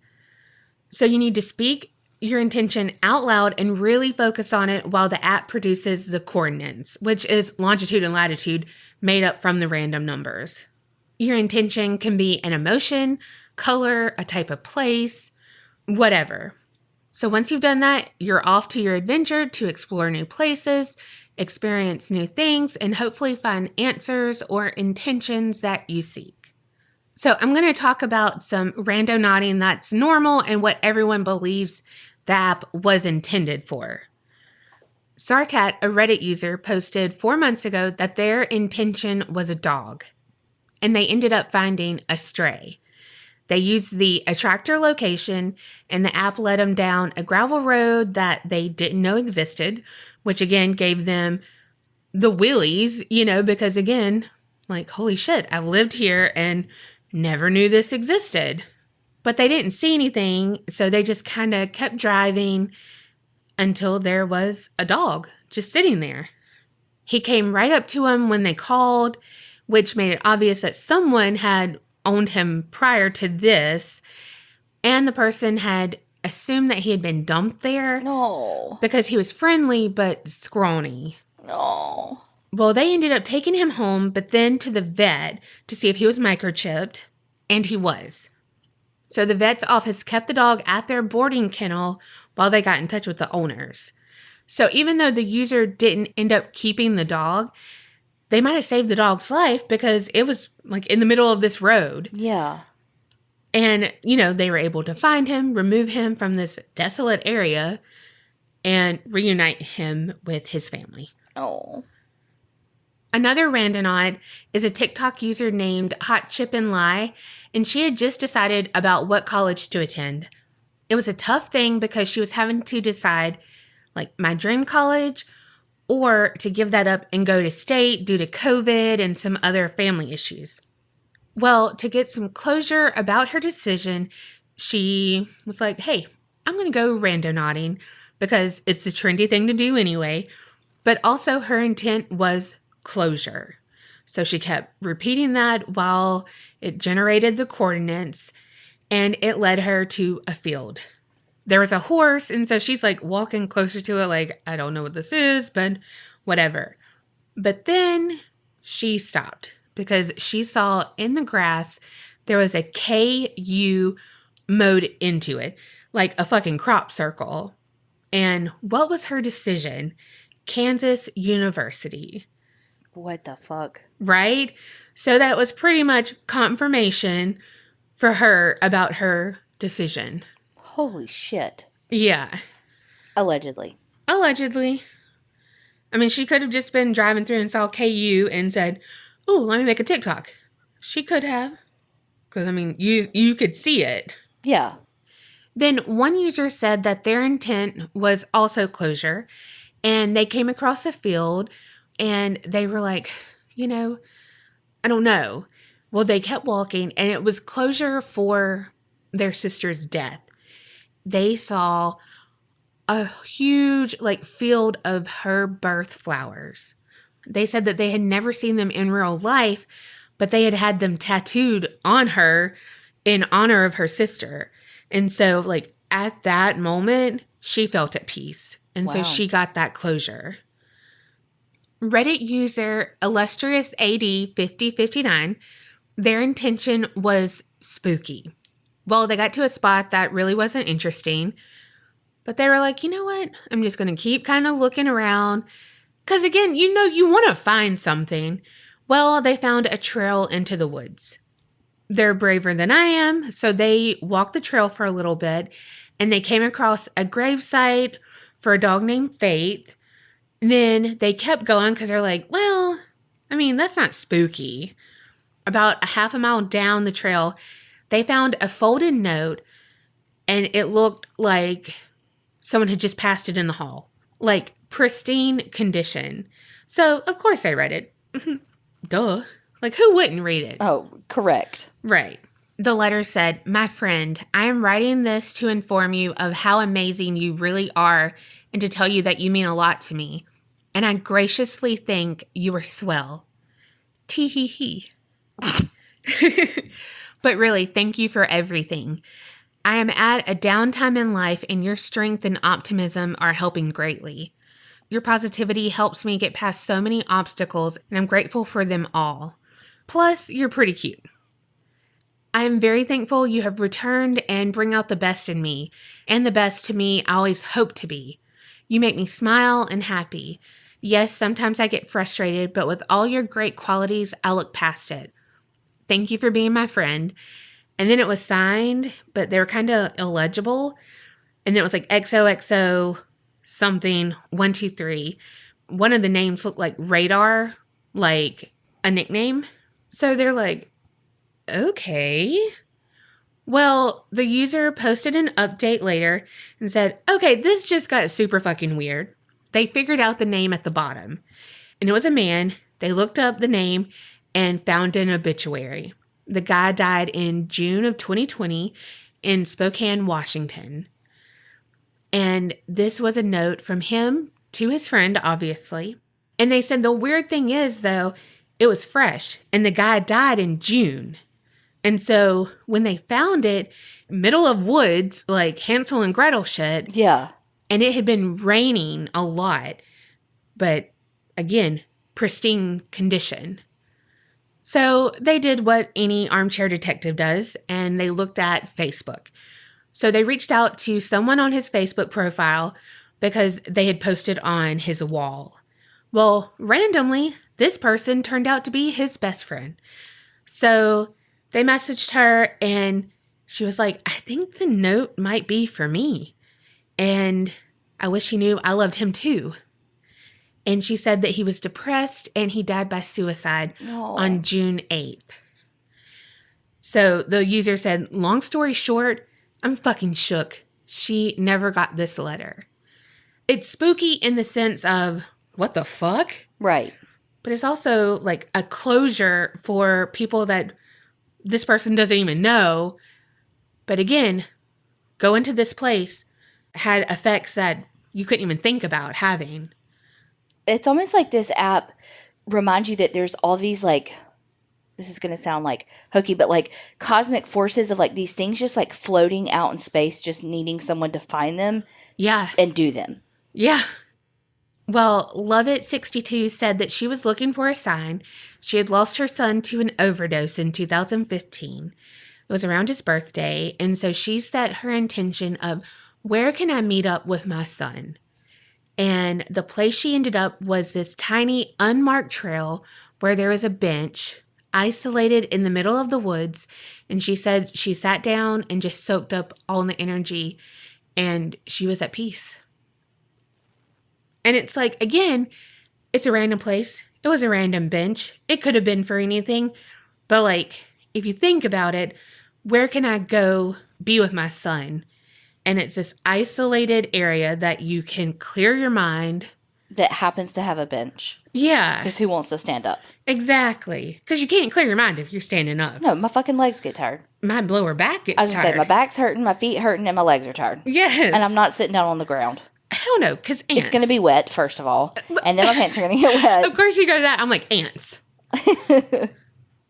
So you need to speak your intention out loud and really focus on it while the app produces the coordinates, which is longitude and latitude made up from the random numbers. Your intention can be an emotion, color, a type of place, whatever. So once you've done that, you're off to your adventure to explore new places, experience new things, and hopefully find answers or intentions that you seek. So I'm going to talk about some randonauting that's normal and what everyone believes the app was intended for. Sarkat, a Reddit user, posted 4 months ago that their intention was a dog, and they ended up finding a stray. They used the attractor location, and the app led them down a gravel road that they didn't know existed, which again gave them the willies, because again, like, holy shit, I've lived here and never knew this existed. But they didn't see anything, so they just kind of kept driving until there was a dog just sitting there. He came right up to them when they called, which made it obvious that someone had owned him prior to this, and the person had assumed that he had been dumped there. No. Because he was friendly but scrawny. No. Well, they ended up taking him home, but then to the vet to see if he was microchipped, and he was. So the vet's office kept the dog at their boarding kennel while they got in touch with the owners. So even though the user didn't end up keeping the dog, they might have saved the dog's life because it was like in the middle of this road. Yeah. And, they were able to find him, remove him from this desolate area, and reunite him with his family. Oh. Another randonaut is a TikTok user named Hot Chip and Lie, and she had just decided about what college to attend. It was a tough thing because she was having to decide, like, my dream college or to give that up and go to state due to COVID and some other family issues. Well, to get some closure about her decision, she was like, hey, I'm going to go randonauting because it's a trendy thing to do anyway. But also her intent was closure. So she kept repeating that while it generated the coordinates, and it led her to a field. There was a horse, and so she's like walking closer to it like, I don't know what this is, but whatever. But then she stopped because she saw in the grass there was a KU mowed into it, like a fucking crop circle. And what was her decision? Kansas University. What the fuck? Right? So that was pretty much confirmation for her about her decision. Holy shit. Yeah. Allegedly. Allegedly. I mean, she could have just been driving through and saw KU and said, "Oh, let me make a TikTok." She could have. Because, I mean, you could see it. Yeah. Then one user said that their intent was also closure, and they came across a field and they were like, I don't know. Well, they kept walking and it was closure for their sister's death. They saw a huge field of her birth flowers. They said that they had never seen them in real life, but they had them tattooed on her in honor of her sister. And so at that moment, she felt at peace. And so she got that closure. Reddit user illustrious AD 5059, their intention was spooky. Well, they got to a spot that really wasn't interesting, but they were like, you know what? I'm just going to keep kind of looking around. Because again, you want to find something. Well, they found a trail into the woods. They're braver than I am, so they walked the trail for a little bit, and they came across a gravesite for a dog named Faith. And then they kept going because they're like, well, I mean, that's not spooky. About a half a mile down the trail, they found a folded note, and it looked like someone had just passed it in the hall. Like, pristine condition. So, of course, they read it. Duh. Like, who wouldn't read it? Oh, correct. Right. The letter said, "My friend, I am writing this to inform you of how amazing you really are and to tell you that you mean a lot to me. And I graciously think you are swell. Tee-hee-hee." But really, thank you for everything. I am at a downtime in life and your strength and optimism are helping greatly. Your positivity helps me get past so many obstacles and I'm grateful for them all. Plus, you're pretty cute. I am very thankful you have returned and bring out the best in me, and the best to me I always hope to be. You make me smile and happy. Yes, sometimes I get frustrated, but with all your great qualities, I look past it. Thank you for being my friend. And then it was signed, but they were kind of illegible. And it was like XOXO something 123. One of the names looked like Radar, like a nickname. So they're like, okay. Well, the user posted an update later and said, okay, this just got super fucking weird. They figured out the name at the bottom. And it was a man. They looked up the name and found an obituary. The guy died in June of 2020 in Spokane, Washington. And this was a note from him to his friend, obviously. And they said the weird thing is, though, it was fresh. And the guy died in June. And so when they found it, middle of woods, like Hansel and Gretel shit. Yeah. And it had been raining a lot. But again, pristine condition. So they did what any armchair detective does, and they looked at Facebook. So they reached out to someone on his Facebook profile because they had posted on his wall. Well, randomly, this person turned out to be his best friend. So they messaged her, and she was like, I think the note might be for me. And I wish he knew I loved him too. And she said that he was depressed and he died by suicide on June 8th. So the user said, long story short, I'm fucking shook. She never got this letter. It's spooky in the sense of, what the fuck? Right. But it's also like a closure for people that this person doesn't even know. But again, go into this place had effects that you couldn't even think about having. It's almost like this app reminds you that there's all these this is going to sound like hokey, but cosmic forces of these things just floating out in space, just needing someone to find them. Yeah. And do them. Yeah. Well, Loveit62 said that she was looking for a sign. She had lost her son to an overdose in 2015. It was around his birthday. And so she set her intention of, where can I meet up with my son? And the place she ended up was this tiny unmarked trail where there was a bench isolated in the middle of the woods. And she said she sat down and just soaked up all the energy and she was at peace. And it's like, again, it's a random place. It was a random bench. It could have been for anything. But like, if you think about it, where can I go be with my son? And it's this isolated area that you can clear your mind. That happens to have a bench. Yeah. Because who wants to stand up? Exactly. Because you can't clear your mind if you're standing up. No, my fucking legs get tired. My lower back gets tired. I was going to say, my back's hurting, my feet hurting, and my legs are tired. Yes. And I'm not sitting down on the ground. Hell no, because ants. It's going to be wet, first of all. And then my pants are going to get wet. Of course you go to that. I'm like, ants.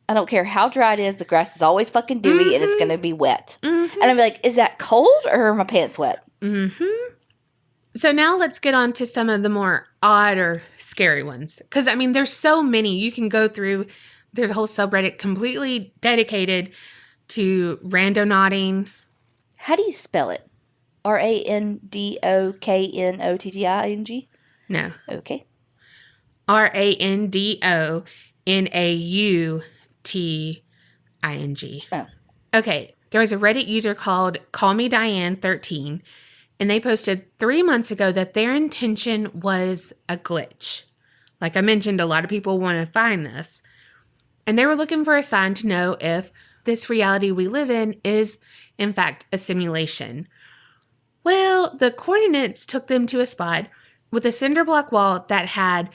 I don't care how dry it is. The grass is always fucking dewy and it's going to be wet. And I'm like, is that cold or are my pants wet? So now let's get on to some of the more odd or scary ones. Because, I mean, there's so many you can go through. There's a whole subreddit completely dedicated to randonauting. How do you spell it? RANDOKNOTTING? No. Okay. RANDONAUTING. Oh. Okay. There was a Reddit user called Call Me Diane 13, and they posted 3 months ago that their intention was a glitch. Like I mentioned, a lot of people want to find this. And they were looking for a sign to know if this reality we live in is, in fact, a simulation. Well, the coordinates took them to a spot with a cinder block wall that had,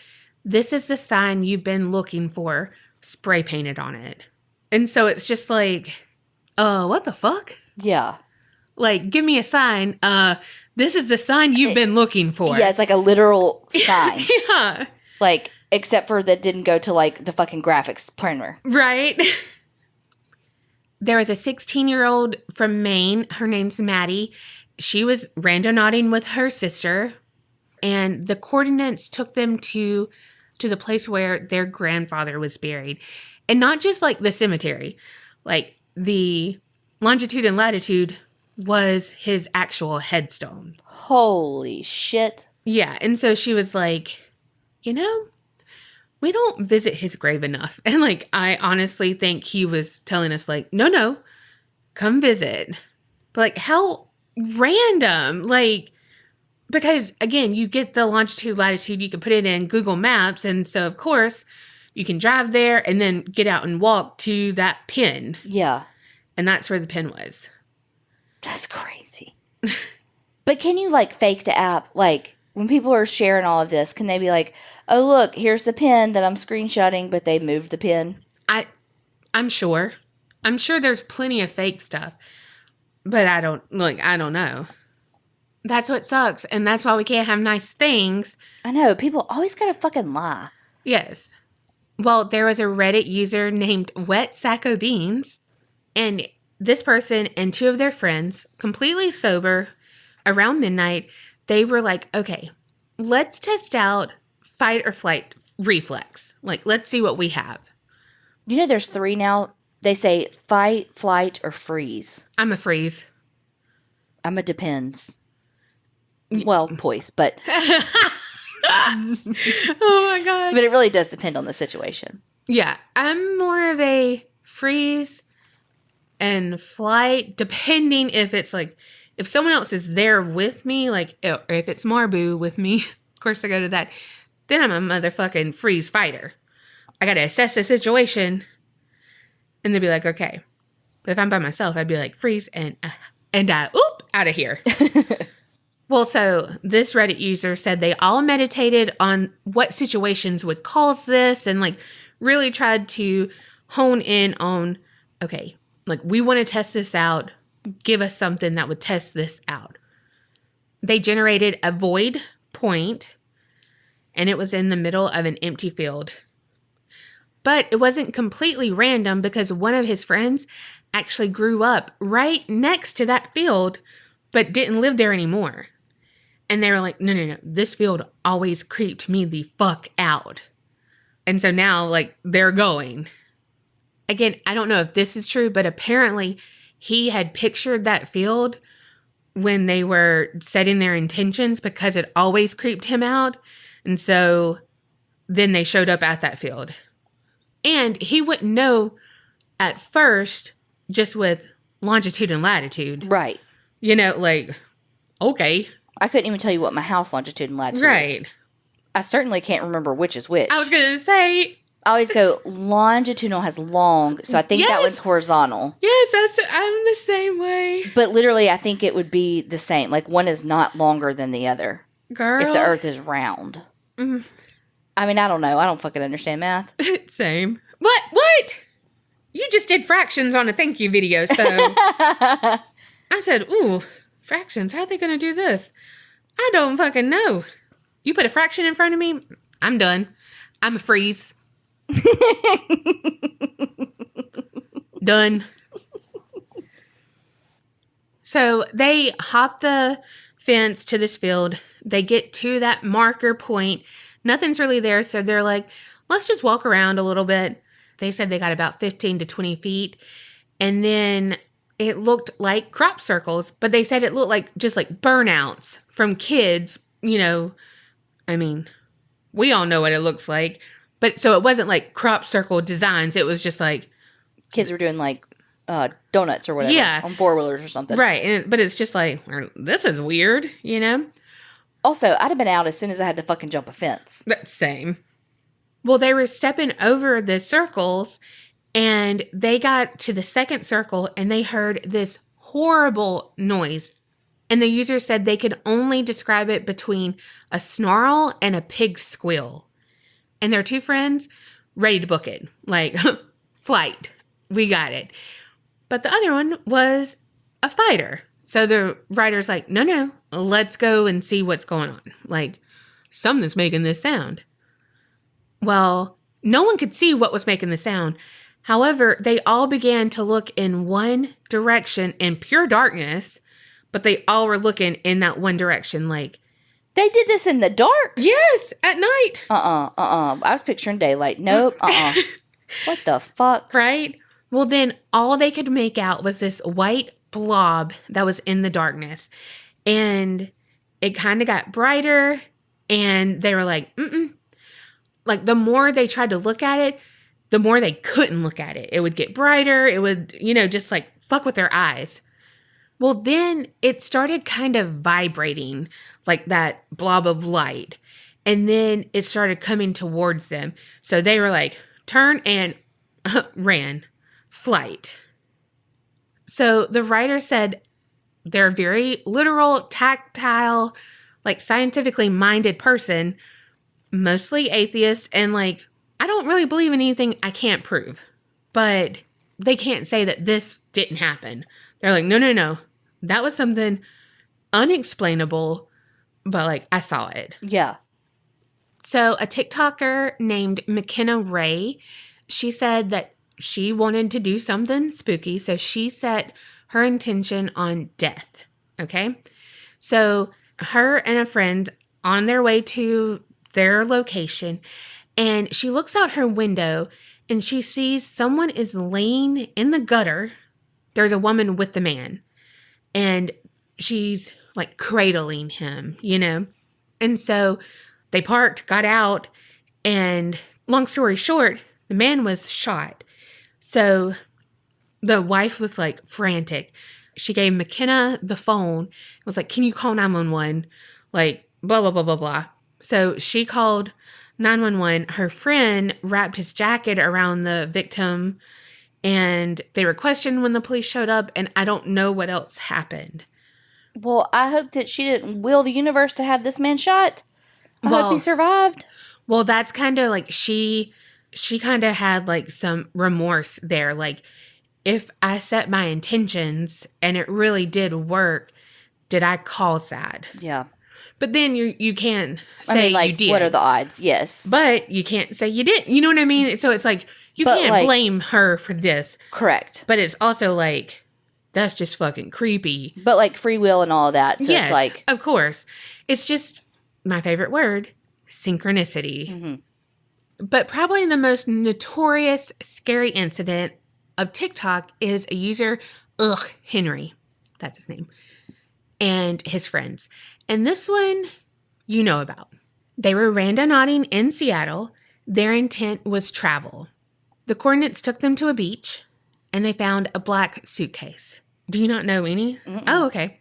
"This is the sign you've been looking for," spray painted on it. And so it's just like, what the fuck? Yeah. Like, give me a sign. This is the sign you've been looking for. Yeah, it's like a literal sign. Yeah. Like, except for that didn't go to, like, the fucking graphics printer. Right? There was a 16-year-old from Maine. Her name's Maddie. She was randonauting with her sister. And the coordinates took them to the place where their grandfather was buried. And not just, like, the cemetery. Like, the longitude and latitude was his actual headstone. Holy shit. Yeah, and so she was like, we don't visit his grave enough. And, like, I honestly think he was telling us, like, no, come visit. But, like, how random. Like, because, again, you get the longitude, latitude, you can put it in Google Maps. And so, of course, you can drive there and then get out and walk to that pin. Yeah. And that's where the pin was. That's crazy. But can you, like, fake the app? Like, when people are sharing all of this, can they be like, oh, look, here's the pin that I'm screenshotting, but they moved the pin? I'm sure. I'm sure there's plenty of fake stuff. But I don't know. That's what sucks. And that's why we can't have nice things. I know. People always gotta fucking lie. Yes. Well, there was a Reddit user named Wet Sack of Beans. And this person and two of their friends, completely sober, around midnight, they were like, okay, let's test out fight or flight reflex. Like, let's see what we have. You know there's 3 now. They say fight, flight, or freeze. I'm a freeze. I'm a depends. Well, poise, but... Oh my God. But it really does depend on the situation. Yeah, I'm more of a freeze and flight, depending if it's like, if someone else is there with me, like, or if it's Marbu with me, of course I go to that, then I'm a motherfucking freeze fighter. I got to assess the situation and they'd be like, okay. But if I'm by myself, I'd be like, freeze and out of here. Well, so this Reddit user said they all meditated on what situations would cause this and, like, really tried to hone in on, okay, like, we want to test this out. Give us something that would test this out. They generated a void point, and it was in the middle of an empty field. But it wasn't completely random because one of his friends actually grew up right next to that field, but didn't live there anymore. And they were like, no, this field always creeped me the fuck out. And so now, like, they're going. again, I don't know if this is true, but apparently he had pictured that field when they were setting their intentions because it always creeped him out. And so then they showed up at that field. And he wouldn't know at first just with longitude and latitude. Right. You know, like, okay. I couldn't even tell you what my house longitude and latitude Right. is. I certainly can't remember which is which. I was going to say. I always go, longitudinal has long, so I think that one's horizontal. Yes, I'm the same way. But literally, I think it would be the same. Like, one is not longer than the other. Girl. If the earth is round. Mm. I mean, I don't know. I don't fucking understand math. Same. What? You just did fractions on a thank you video, so. I said, ooh, fractions. How are they going to do this? I don't fucking know. You put a fraction in front of me, I'm done. I'm a freeze. Done. So they hop the fence to this field. They get to that marker point. Nothing's really there. So they're like, let's just walk around a little bit. They said they got about 15 to 20 feet. And then it looked like crop circles, but they said it looked like just like burnouts from kids. You know, I mean, we all know what it looks like. But so it wasn't like crop circle designs. It was just like kids were doing like donuts or whatever on four-wheelers or something. Right. But it's just like, this is weird, you know? Also, I'd have been out as soon as I had to fucking jump a fence. Same. Well, they were stepping over the circles and they got to the second circle and they heard this horrible noise. And the user said they could only describe it between a snarl and a pig squeal. And their two friends, ready to book it. Like, flight. We got it. But the other one was a fighter. So the writer's like, no, let's go and see what's going on. Like, something's making this sound. Well, no one could see what was making the sound. However, they all began to look in one direction in pure darkness, but they all were looking in that one direction, like, they did this in the dark? Yes, at night. I was picturing daylight. Nope, What the fuck? Right? Well, then all they could make out was this white blob that was in the darkness. And it kind of got brighter. And they were like, Like, the more they tried to look at it, the more they couldn't look at it. It would get brighter. It would, just like fuck with their eyes. Well, then it started kind of vibrating like that blob of light. And then it started coming towards them. So they were like, turn and ran. Flight. So the writer said they're a very literal, tactile, like scientifically minded person, mostly atheist, and like, I don't really believe in anything I can't prove. But they can't say that this didn't happen. They're like, no. That was something unexplainable, but like, I saw it. Yeah. So a TikToker named McKenna Ray, she said that she wanted to do something spooky. So she set her intention on death. Okay. So her and a friend on their way to their location, and she looks out her window and she sees someone is laying in the gutter. There's a woman with the man. And she's like cradling him, And so they parked, got out, and long story short, the man was shot. So the wife was like frantic. She gave McKenna the phone. Was like, can you call 911? Like, blah, blah, blah, blah, blah. So she called 911. Her friend wrapped his jacket around the victim. And they were questioned when the police showed up, and I don't know what else happened. Well, I hope that she didn't will the universe to have this man shot. I hope he survived. Well, that's kind of like she kind of had like some remorse there. Like, if I set my intentions and it really did work, did I cause that? Yeah. But then you can't say you did. What are the odds? Yes. But you can't say you didn't. You know what I mean? So it's like, you can't blame her for this. Correct. But it's also like, that's just fucking creepy. But like free will and all of that. So yes, it's like. Of course. It's just my favorite word, synchronicity. Mm-hmm. But probably the most notorious scary incident of TikTok is a user, Henry. That's his name. And his friends. And this one you know about. They were randonauting in Seattle. Their intent was travel. The coordinates took them to a beach, and they found a black suitcase. Do you not know any? Mm-mm. Oh, okay.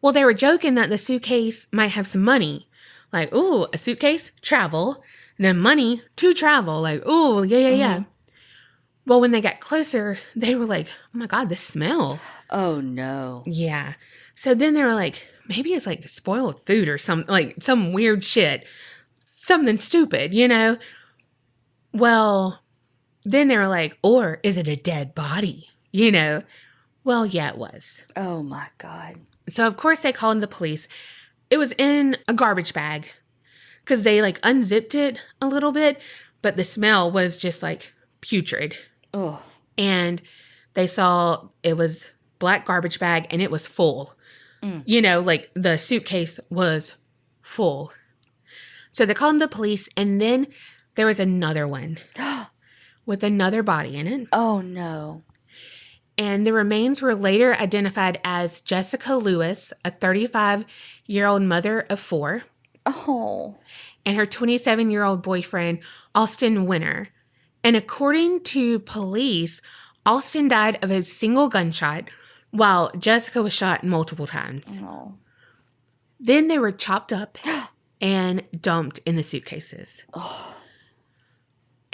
Well, they were joking that the suitcase might have some money. Like, ooh, a suitcase, travel. And then money to travel. Like, ooh, yeah. Well, when they got closer, they were like, oh my God, the smell. Oh, no. Yeah. So then they were like, maybe it's like spoiled food or some weird shit. Something stupid, you know? Well, then they were like, or is it a dead body? You know? Well, yeah, it was. Oh, my God. So, of course, they called the police. It was in a garbage bag because they, like, unzipped it a little bit, but the smell was just, like, putrid. Oh. And they saw it was black garbage bag and it was full. You know, like, the suitcase was full. So they called the police, and then there was another one with another body in it. Oh, no. And the remains were later identified as Jessica Lewis, a 35-year-old mother of 4. Oh. And her 27-year-old boyfriend, Austin Winter. And according to police, Austin died of a single gunshot, while Jessica was shot multiple times. Oh. Then they were chopped up and dumped in the suitcases. Oh.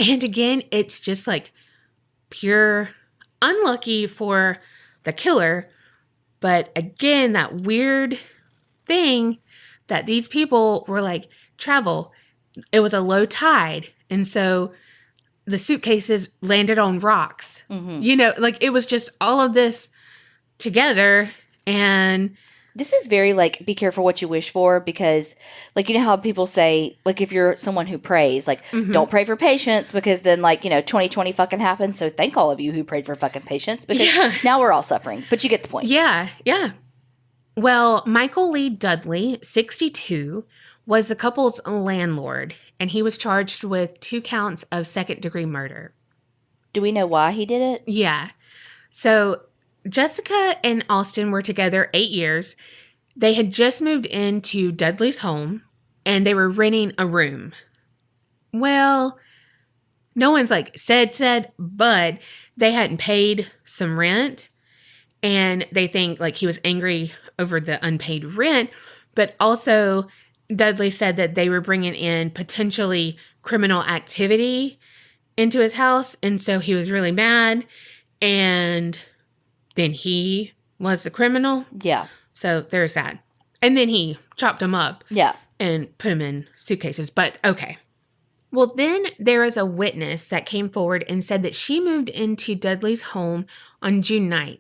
And again, it's just like pure unlucky for the killer. But again, that weird thing that these people were like, travel. It was a low tide. And so the suitcases landed on rocks. Mm-hmm. You know, like it was just all of this together. And this is very, like, be careful what you wish for, because, like, you know how people say, like, if you're someone who prays, like, don't pray for patience, because then, like, you know, 2020 fucking happened, so thank all of you who prayed for fucking patience, because now we're all suffering. But you get the point. Yeah. Well, Michael Lee Dudley, 62, was the couple's landlord, and he was charged with 2 counts of second-degree murder. Do we know why he did it? Yeah. So Jessica and Austin were together 8 years. They had just moved into Dudley's home, and they were renting a room. Well, no one's like said, but they hadn't paid some rent, and they think like he was angry over the unpaid rent, but also Dudley said that they were bringing in potentially criminal activity into his house, and so he was really mad, and then he was the criminal. Yeah. So there's that. And then he chopped them up. Yeah. And put them in suitcases. But okay. Well, then there was a witness that came forward and said that she moved into Dudley's home on June 9th,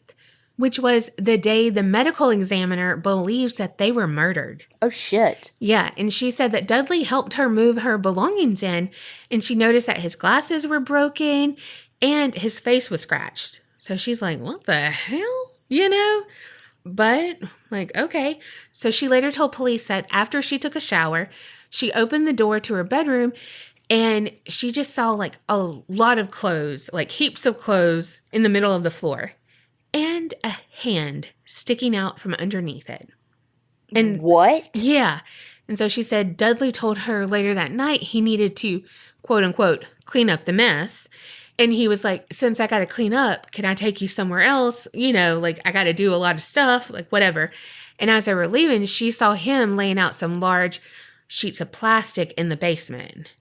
which was the day the medical examiner believes that they were murdered. Oh, shit. Yeah. And she said that Dudley helped her move her belongings in, and she noticed that his glasses were broken and his face was scratched. So she's like, what the hell? You know? But, like, okay. So she later told police that after she took a shower, she opened the door to her bedroom and she just saw, like, a lot of clothes, like heaps of clothes in the middle of the floor. And a hand sticking out from underneath it. And what? Yeah. And so she said Dudley told her later that night he needed to, quote unquote, clean up the mess. And he was like, since I got to clean up, can I take you somewhere else? You know, like I got to do a lot of stuff, like whatever. And as they were leaving, she saw him laying out some large sheets of plastic in the basement.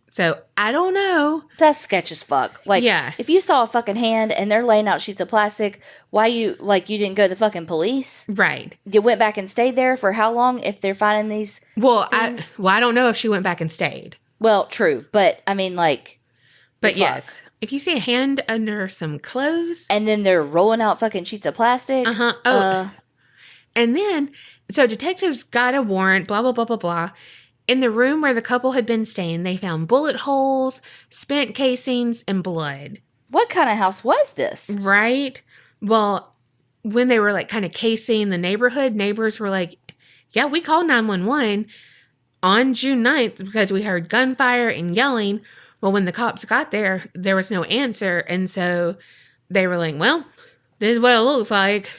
So I don't know. That's sketch as fuck. Like, yeah. If you saw a fucking hand and they're laying out sheets of plastic, why you didn't go to the fucking police? Right. You went back and stayed there for how long if they're finding these things? I don't know if she went back and stayed. Well, true. But, I mean, like. But yes, if you see a hand under some clothes. And then they're rolling out fucking sheets of plastic. Uh-huh. Oh. And then, so detectives got a warrant, blah, blah, blah, blah, blah. In the room where the couple had been staying, they found bullet holes, spent casings, and blood. What kind of house was this? Right? Well, when they were like kind of casing the neighborhood, neighbors were like, yeah, we called 911 on June 9th because we heard gunfire and yelling. Well, when the cops got there, there was no answer. And so they were like, well, this is what it looks like.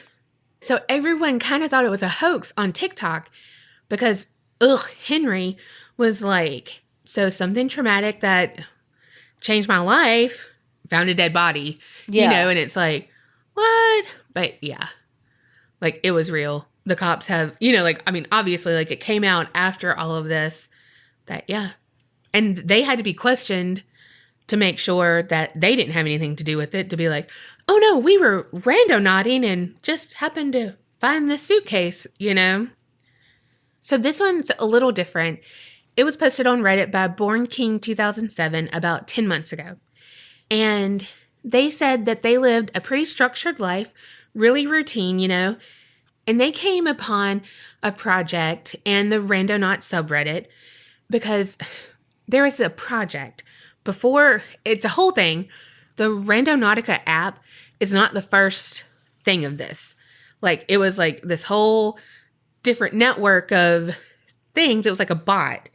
So everyone kind of thought it was a hoax on TikTok because, Henry was like, so something traumatic that changed my life, found a dead body, and it's like, what? But yeah, like it was real. The cops have, obviously, like it came out after all of this that, yeah. And they had to be questioned to make sure that they didn't have anything to do with it, to be like, oh no, we were randonauting and just happened to find this suitcase, So this one's a little different. It was posted on Reddit by Born King 2007 about 10 months ago. And they said that they lived a pretty structured life, really routine, and they came upon a project and the Randonaut subreddit because there was a project before, it's a whole thing. The Randonautica app is not the first thing of this. Like, it was like this whole different network of things. It was like a bot.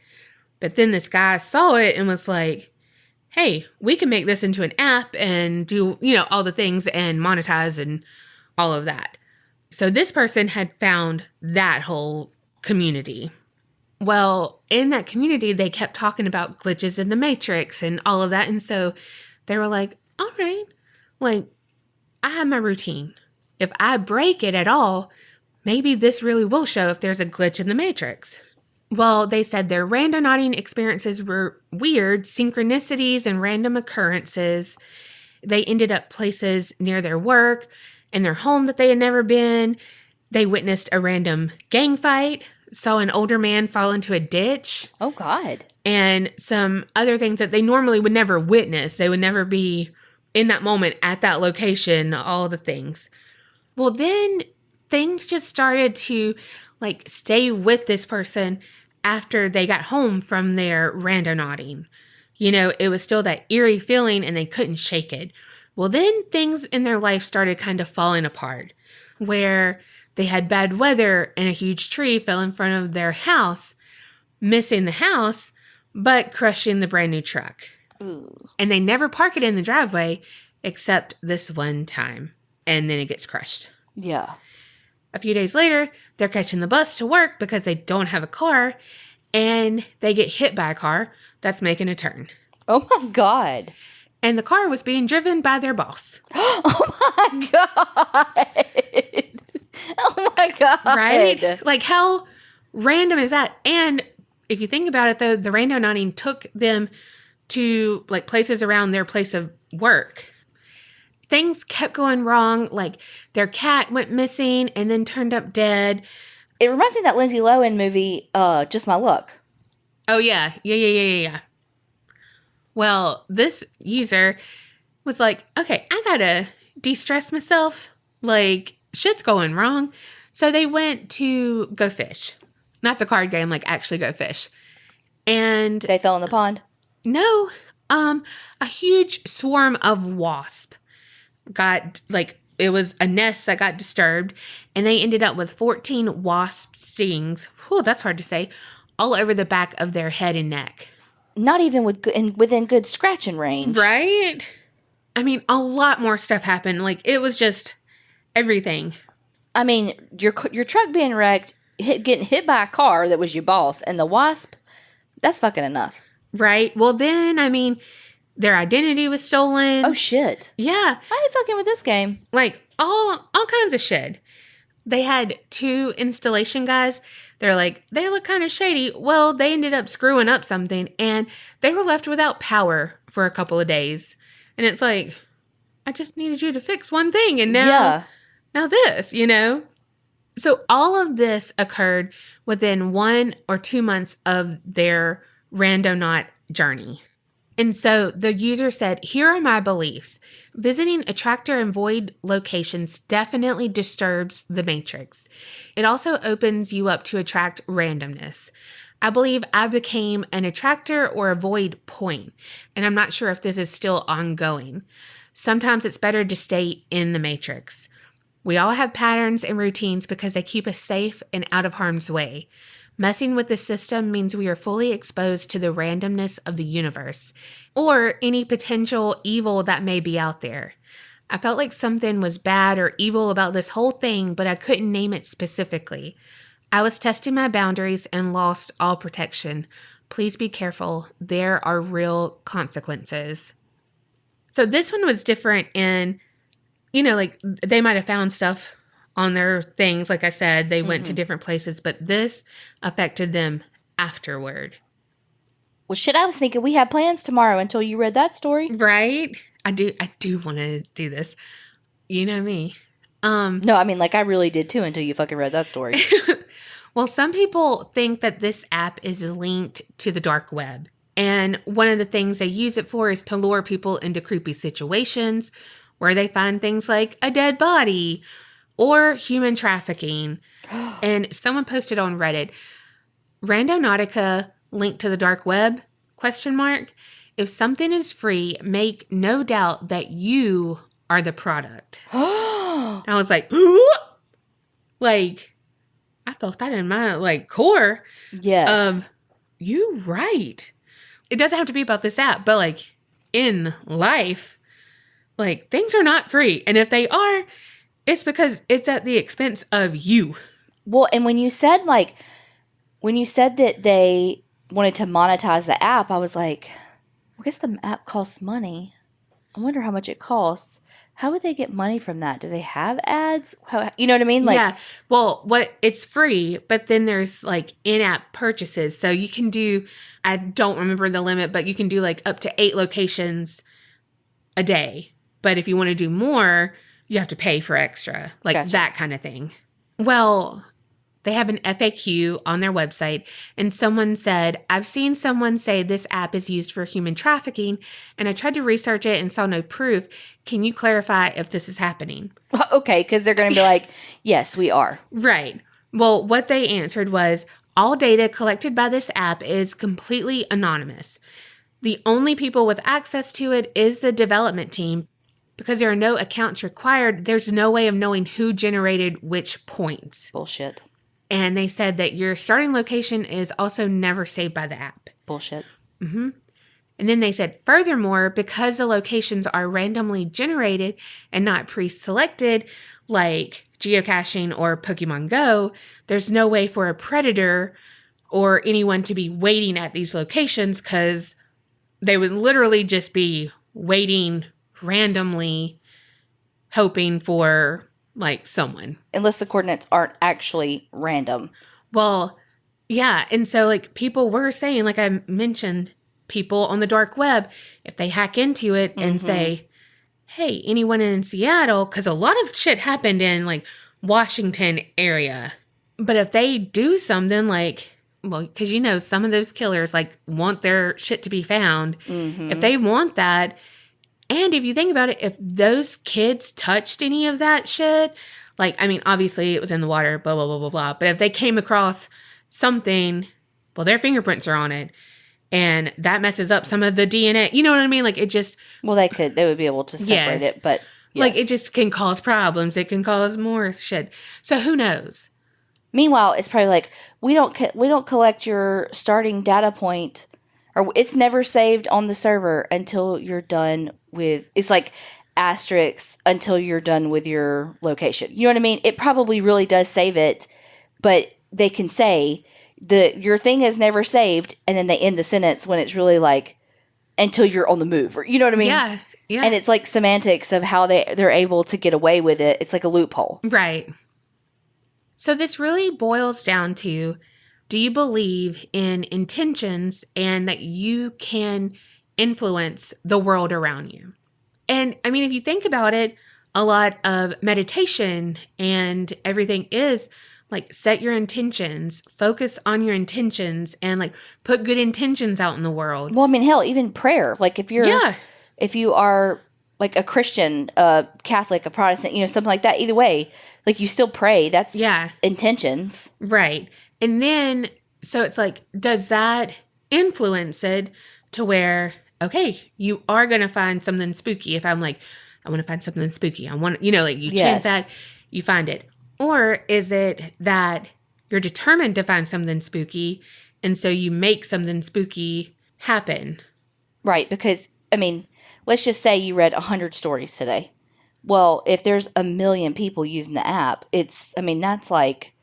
But then this guy saw it and was like, hey, we can make this into an app and do, all the things and monetize and all of that. So this person had found that whole community. Well, in that community, they kept talking about glitches in the Matrix and all of that. And so they were like, all right, like, I have my routine. If I break it at all, maybe this really will show if there's a glitch in the Matrix. Well, they said their randonauting experiences were weird, synchronicities and random occurrences. They ended up places near their work and their home that they had never been. They witnessed a random gang fight, saw an older man fall into a ditch. Oh, God. And some other things that they normally would never witness. They would never be in that moment at that location, all the things. Well, then things just started to stay with this person after they got home from their randonauting. It was still that eerie feeling and they couldn't shake it. Well, then things in their life started kind of falling apart, where they had bad weather and a huge tree fell in front of their house, missing the house, but crushing the brand new truck. Ooh. And they never park it in the driveway except this one time. And then it gets crushed. Yeah. A few days later, they're catching the bus to work because they don't have a car, and they get hit by a car that's making a turn. Oh my God. And the car was being driven by their boss. Oh my God. Oh my God. Right? Like, how random is that? And if you think about it, though, the randonauting took them to places around their place of work. Things kept going wrong. Like, their cat went missing and then turned up dead. It reminds me of that Lindsay Lohan movie, Just My Luck. Oh, yeah. Yeah. Well, this user was like, okay, I gotta de-stress myself. Like, shit's going wrong. So they went to go fish. Not the card game, actually go fish. And They fell in the pond? No. A huge swarm of wasp got, it was a nest that got disturbed, and they ended up with 14 wasp stings. Whew, that's hard to say. All over the back of their head and neck. Not even within good scratching range. Right? I mean, a lot more stuff happened. It was just everything. I mean, your truck being wrecked, getting hit by a car that was your boss, and the wasp, that's fucking enough. Right? Well, then, I mean, their identity was stolen. Oh, shit. Yeah. I ain't fucking with this game. All kinds of shit. They had 2 installation guys. They're like, they look kind of shady. Well, they ended up screwing up something, and they were left without power for a couple of days. And it's like, I just needed you to fix one thing, and now this, So all of this occurred within 1 or 2 months of their Randonaut journey. And so the user said, here are my beliefs. Visiting attractor and void locations definitely disturbs the matrix. It also opens you up to attract randomness. I believe I became an attractor or a void point, and I'm not sure if this is still ongoing. Sometimes it's better to stay in the matrix. We all have patterns and routines because they keep us safe and out of harm's way. Messing with the system means we are fully exposed to the randomness of the universe or any potential evil that may be out there. I felt like something was bad or evil about this whole thing, but I couldn't name it specifically. I was testing my boundaries and lost all protection. Please be careful. There are real consequences. So this one was different in, like they might have found stuff on their things. Like I said, they went to different places, but this affected them afterward. Well, shit, I was thinking we had plans tomorrow until you read that story. Right? I do want to do this. You know me. No, I mean, like, I really did too until you fucking read that story. Well, some people think that this app is linked to the dark web. And one of the things they use it for is to lure people into creepy situations where they find things like a dead body or human trafficking. And someone posted on Reddit, Randonautica linked to the dark web, ? If something is free, make no doubt that you are the product. I was like, like, I felt that in my core. Yes. You right. It doesn't have to be about this app, but in life, things are not free. And if they are, it's because it's at the expense of you. Well, and when you said that they wanted to monetize the app, I was like, I guess the app costs money. I wonder how much it costs. How would they get money from that? Do they have ads? You know what I mean? Yeah. Well, it's free, but then there's in-app purchases. So you can do, I don't remember the limit, but you can do up to 8 locations a day. But if you want to do more, you have to pay for extra, Gotcha. That kind of thing. Well, they have an FAQ on their website, and someone said, I've seen someone say this app is used for human trafficking, and I tried to research it and saw no proof. Can you clarify if this is happening? Okay, because they're going to be like, yes, we are. Right. Well, what they answered was, all data collected by this app is completely anonymous. The only people with access to it is the development team. Because there are no accounts required, there's no way of knowing who generated which points. Bullshit. And they said that your starting location is also never saved by the app. Bullshit. Mm-hmm. And then they said, furthermore, because the locations are randomly generated and not pre-selected, like geocaching or Pokemon Go, there's no way for a predator or anyone to be waiting at these locations because they would literally just be waiting randomly, hoping for someone. Unless the coordinates aren't actually random. Well, yeah. And so people were saying, like I mentioned, people on the dark web, if they hack into it and say, hey, anyone in Seattle, because a lot of shit happened in Washington area. But if they do something because some of those killers want their shit to be found. If they want that, and if you think about it, if those kids touched any of that shit, obviously it was in the water, blah, blah, blah, blah, blah. But if they came across something, well, their fingerprints are on it. And that messes up some of the DNA. You know what I mean? It just... Well, they would be able to separate it, but... Yes. it just can cause problems. It can cause more shit. So who knows? Meanwhile, it's probably we don't collect your starting data point, or it's never saved on the server until you're done with... It's asterisks until you're done with your location. You know what I mean? It probably really does save it, but they can say... your thing is never saved, and then they end the sentence when it's really until you're on the move, or you know what I mean? Yeah, yeah. And it's semantics of how they're able to get away with it. It's a loophole. Right. So this really boils down to, do you believe in intentions and that you can influence the world around you? And I mean, if you think about it, a lot of meditation and everything is set your intentions, focus on your intentions, and put good intentions out in the world. Well, I mean, hell, even prayer. If you are a Christian, a Catholic, a Protestant, something like that, either way, you still pray. That's intentions. Right. And then, so it's does that influence it to where, okay, you are going to find something spooky. If I'm I want to find something spooky. I want, you chant that, you find it. Or is it that you're determined to find something spooky, and so you make something spooky happen. Right, because, I mean, let's just say you read 100 stories today. Well, if there's 1 million people using the app, that's like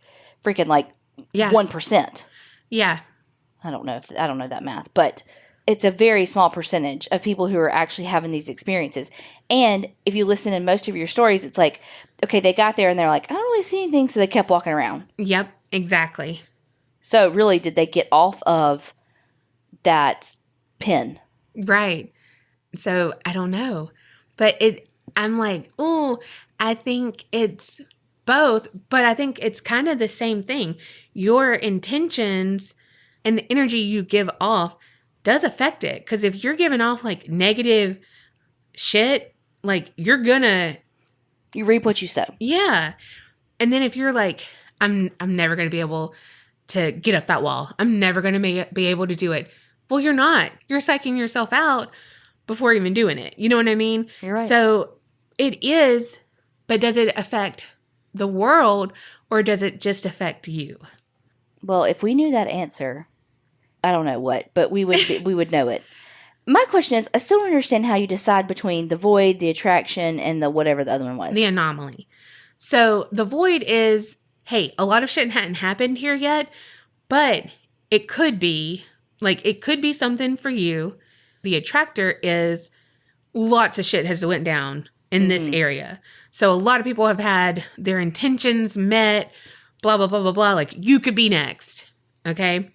freaking like 1%. Yeah. I don't know that math, but it's a very small percentage of people who are actually having these experiences. And if you listen in most of your stories, it's like, okay, they got there and they're like, I don't really see anything, so they kept walking around. Yep, exactly. So really, did they get off of that pin? Right. So I don't know. But I'm like, oh, I think it's both, but I think it's kind of the same thing. Your intentions and the energy you give off does affect it. Because if you're giving off like negative shit, like you reap what you sow. Yeah. And then if you're like, I'm never going to be able to get up that wall. I'm never going to be able to do it. Well, you're not. You're psyching yourself out before even doing it. You know what I mean? You're right. So it is, but does it affect the world or does it just affect you? Well, if we knew that answer, I don't know what, but we would know it. My question is, I still don't understand how you decide between the void, the attraction, and the whatever the other one was. The anomaly. So the void is, hey, a lot of shit hadn't happened here yet, but it could be, it could be something for you. The attractor is lots of shit has went down in this area. So a lot of people have had their intentions met, blah, blah, blah, blah, blah. Like, you could be next. Okay.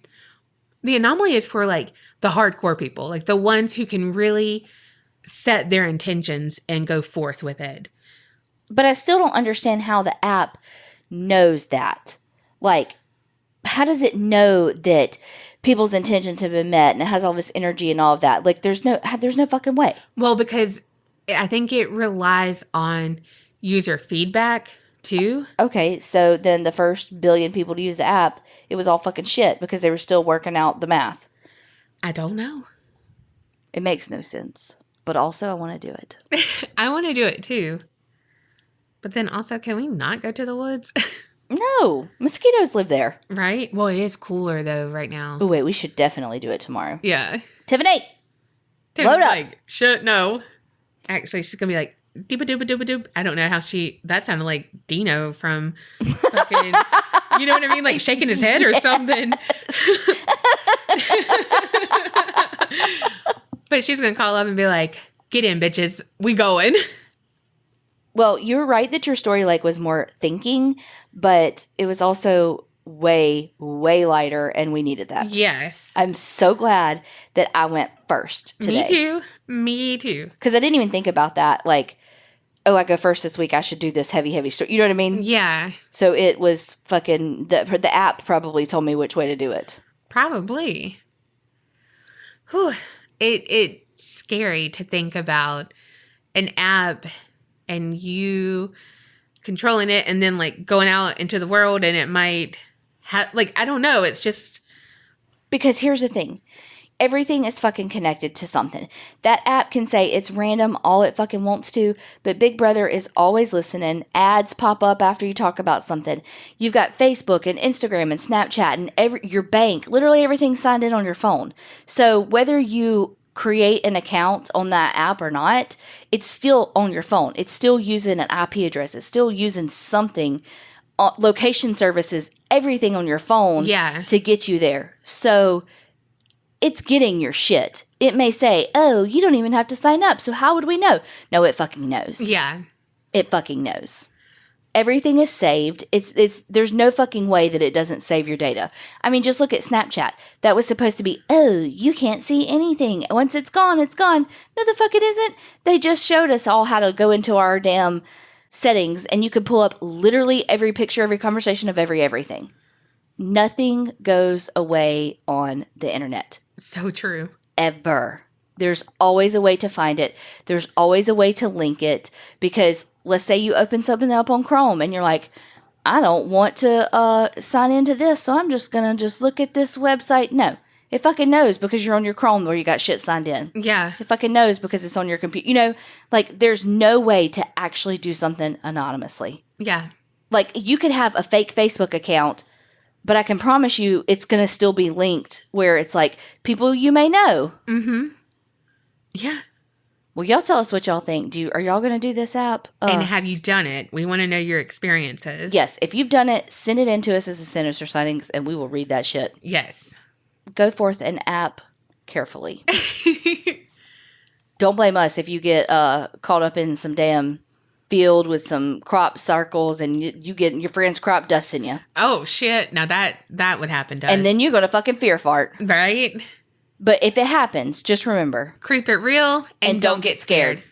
The anomaly is for the hardcore people, like the ones who can really set their intentions and go forth with it. But I still don't understand how the app knows that. Like, how does it know that people's intentions have been met and it has all this energy and all of that? Like, there's no fucking way. Well, because I think it relies on user feedback too. Okay, so then the first billion people to use the app, it was all fucking shit because they were still working out the math. I don't know. It makes no sense. But also, I want to do it. I want to do it too. But then also, can we not go to the woods? No, mosquitoes live there. Right? Well, it is cooler though right now. Oh, wait, we should definitely do it tomorrow. Yeah. Tiffany, load up. Shit, no. Actually, she's going to be like, dooba dooba dooba doop. I don't know how that sounded like Dino from fucking, you know what I mean? Like shaking his head or something. But she's going to call up and be like, get in, bitches. We going. Well, you're right that your story was more thinking, but it was also way, way lighter, and we needed that. Yes. I'm so glad that I went first today. Me too. Because I didn't even think about that. I go first this week. I should do this heavy, heavy story. You know what I mean? Yeah. So it was fucking, the app probably told me which way to do it. Probably. Whew. It's scary to think about an app and you controlling it and then going out into the world and it might have, I don't know. It's just. Because here's the thing. Everything is fucking connected to something. That app can say it's random all it fucking wants to, but Big Brother is always listening. Ads pop up after you talk about something. You've got Facebook and Instagram and Snapchat and your bank. Literally everything's signed in on your phone. So whether you create an account on that app or not, it's still on your phone. It's still using an IP address. It's still using something, location services, everything on your phone to get you there. So it's getting your shit. It may say, oh, you don't even have to sign up, so how would we know? No, it fucking knows. Yeah. It fucking knows. Everything is saved. There's no fucking way that it doesn't save your data. I mean, just look at Snapchat. That was supposed to be, oh, you can't see anything. Once it's gone, it's gone. No, the fuck it isn't. They just showed us all how to go into our damn settings, and you could pull up literally every picture, every conversation of everything. Nothing goes away on the internet. So true. Ever. There's always a way to find it. There's always a way to link it. Because let's say you open something up on Chrome and you're like, I don't want to sign into this, so I'm just going to look at this website. No. It fucking knows because you're on your Chrome where you got shit signed in. Yeah. It fucking knows because it's on your computer. You know, there's no way to actually do something anonymously. Yeah. You could have a fake Facebook account But I can promise you it's going to still be linked where it's like people you may know. Mm-hmm. Yeah. Well, y'all tell us what y'all think. Are y'all going to do this app? And have you done it? We want to know your experiences. Yes. If you've done it, send it in to us as a sinister sightings and we will read that shit. Yes. Go forth and app carefully. Don't blame us if you get caught up in some damn field with some crop circles and you get your friend's crop dusting you. Oh, shit. Now that would happen to us. And then you're going to fucking fear fart. Right? But if it happens, just remember. Creep it real and don't get scared.